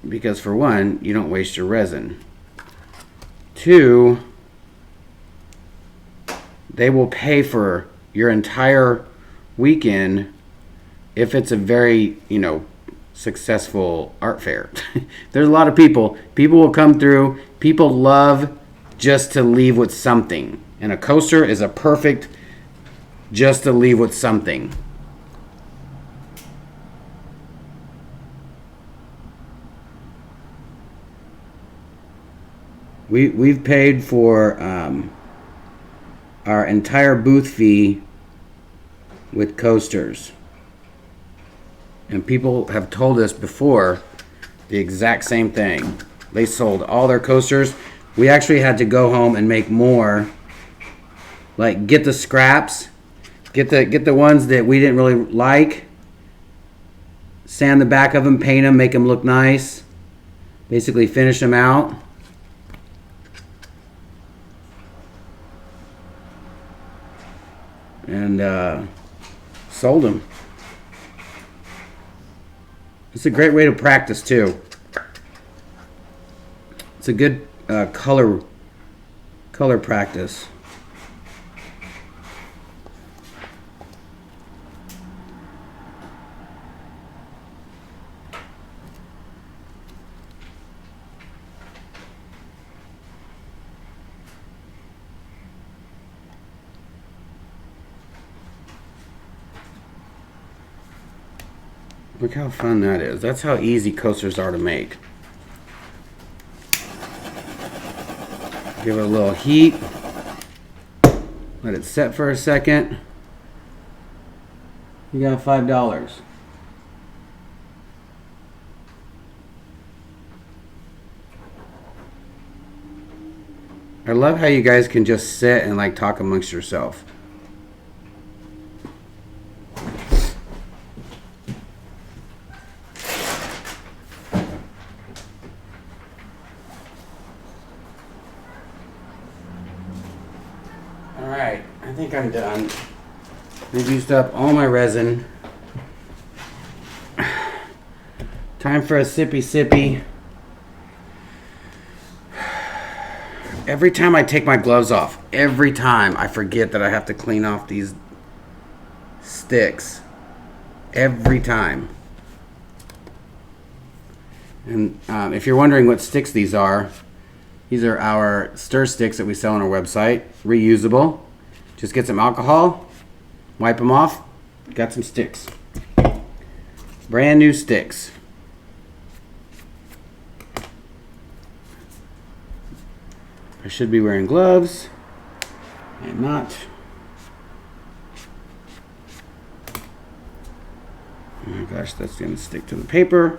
Because for one, you don't waste your resin. Two, they will pay for your entire weekend if it's a very, successful art fair. There's a lot of people will come through. People love just to leave with something, and a coaster is a perfect just to leave with something. We've paid for our entire booth fee with coasters. And people have told us before the exact same thing. They sold all their coasters. We actually had to go home and make more. Like, get the scraps, get the ones that we didn't really like, sand the back of them, paint them, make them look nice, basically finish them out. And sold them. It's a great way to practice too. It's a good color practice. Look how fun that is. That's how easy coasters are to make. Give it a little heat. Let it set for a second. You got $5. I love how you guys can just sit and like talk amongst yourself. Alright, I think I'm done. I've used up all my resin. Time for a sippy sippy. Every time I take my gloves off, every time I forget that I have to clean off these sticks. Every time. And if you're wondering what sticks these are our stir sticks that we sell on our website. Reusable. Just get some alcohol, wipe them off, got some sticks. Brand new sticks. I should be wearing gloves. and not. Oh my gosh, that's going to stick to the paper.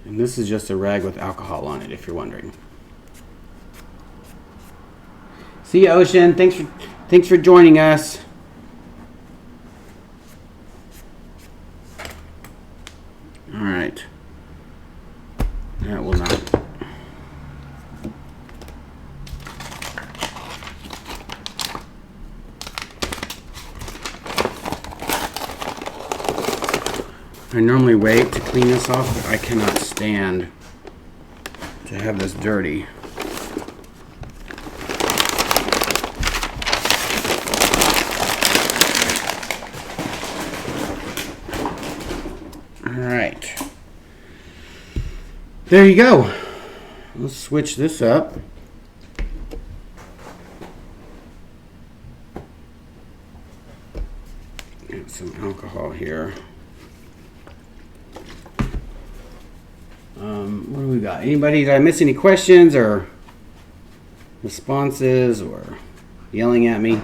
And this is just a rag with alcohol on it, if you're wondering. See you, Ocean. Thanks for joining us. All right. That will not. I normally wait to clean this off, but I cannot stand to have this dirty. All right. There you go. Let's switch this up. Get some alcohol here. What do we got? Anybody, did I miss any questions or responses or yelling at me?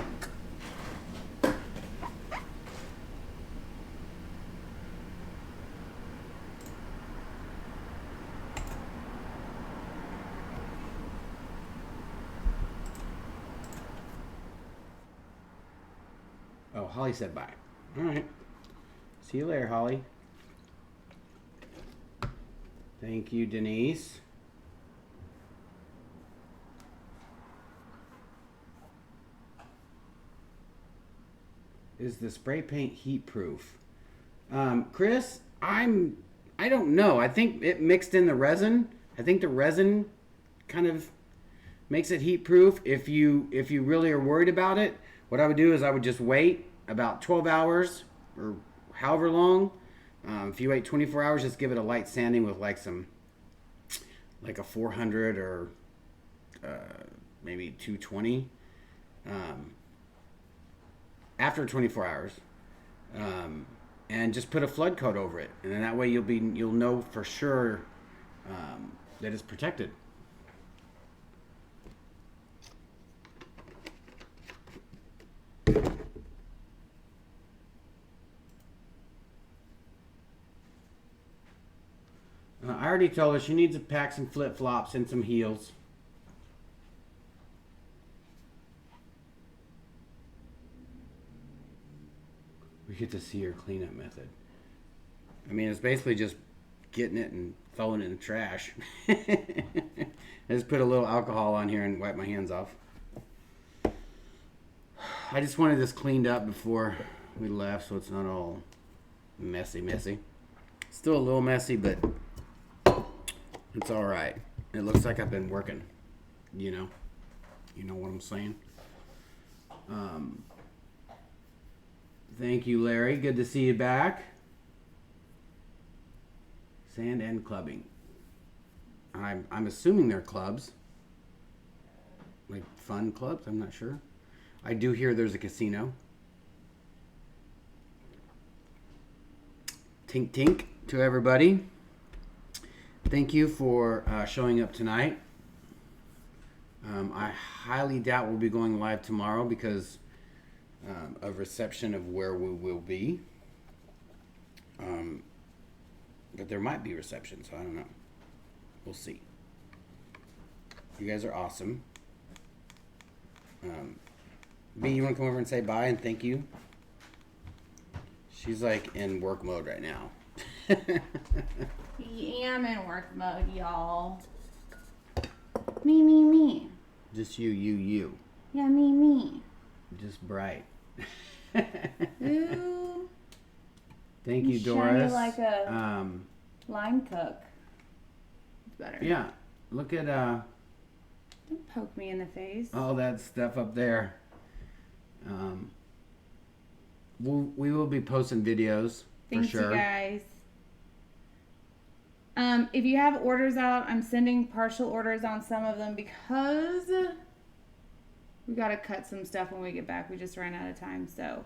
Oh, Holly said bye. All right. See you later, Holly. Thank you, Denise. Is the spray paint heat proof? Chris, I don't know. I think it mixed in the resin. I think the resin kind of makes it heat proof. If you really are worried about it, what I would do is I would just wait about 12 hours or however long. If you wait 24 hours, just give it a light sanding with like a 400 or maybe 220 after 24 hours, and just put a flood coat over it, and then that way you'll know for sure that it's protected. I already told her she needs to pack some flip-flops and some heels. We get to see her cleanup method. I mean, it's basically just getting it and throwing it in the trash. I just put a little alcohol on here and wipe my hands off. I just wanted this cleaned up before we left so it's not all messy. Still a little messy, but it's all right. It looks like I've been working, you know what I'm saying? Thank you, Larry. Good to see you back. Sand and clubbing. I'm assuming they're clubs. Like fun clubs, I'm not sure. I do hear there's a casino. Tink tink to everybody. Thank you for showing up tonight. I highly doubt we'll be going live tomorrow because of reception of where we will be. But there might be reception, so I don't know. We'll see. You guys are awesome. B, you want to come over and say bye and thank you? She's like in work mode right now. I am in work mode, y'all. Me. Just you. Yeah, me. Just bright. Ooh. Thank you, Shiny Doris. like a line cook. It's better. Yeah. Look at Don't poke me in the face. all that stuff up there. We will be posting videos Thanks, for sure. you guys. If you have orders out, I'm sending partial orders on some of them because We gotta cut some stuff when we get back. We just ran out of time, so.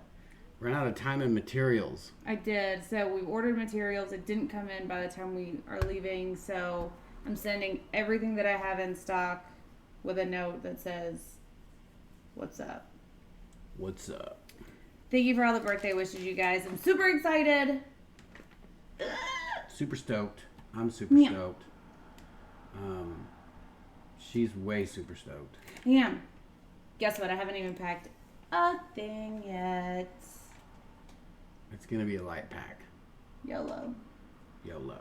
Ran out of time and materials. I did. So we ordered materials. It didn't come in by the time we are leaving, so I'm sending everything that I have in stock with a note that says, "What's up?" What's up? Thank you for all the birthday wishes, you guys. I'm super excited. Super stoked. I'm super Yeah. stoked. She's way super stoked. Yeah. Guess what? I haven't even packed a thing yet. It's gonna be a light pack. YOLO. YOLO.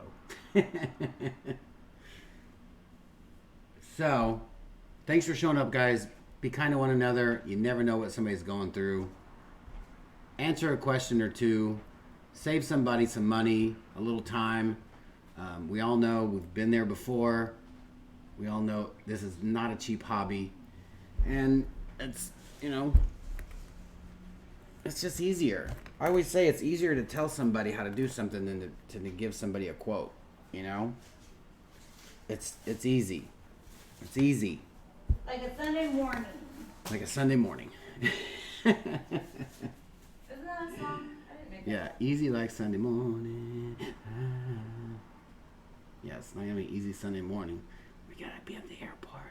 So, thanks for showing up, guys. Be kind to one another. You never know what somebody's going through. Answer a question or two. Save somebody some money, a little time. We all know we've been there before. We all know this is not a cheap hobby. And it's, it's just easier. I always say it's easier to tell somebody how to do something than to give somebody a quote, It's easy. It's easy. Like a Sunday morning. Like a Sunday morning. Isn't that a song? I didn't make that. Yeah, easy like Sunday morning. Yes, it's not gonna be easy Sunday morning. We gotta be at the airport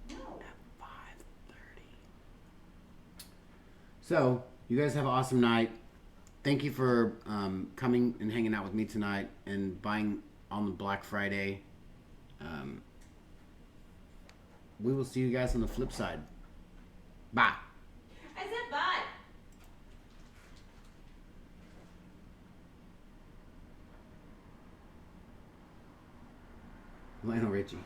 No. at 5:30. So, you guys have an awesome night. Thank you for coming and hanging out with me tonight and buying on the Black Friday. We will see you guys on the flip side. Bye. I said bye. Lionel Richie.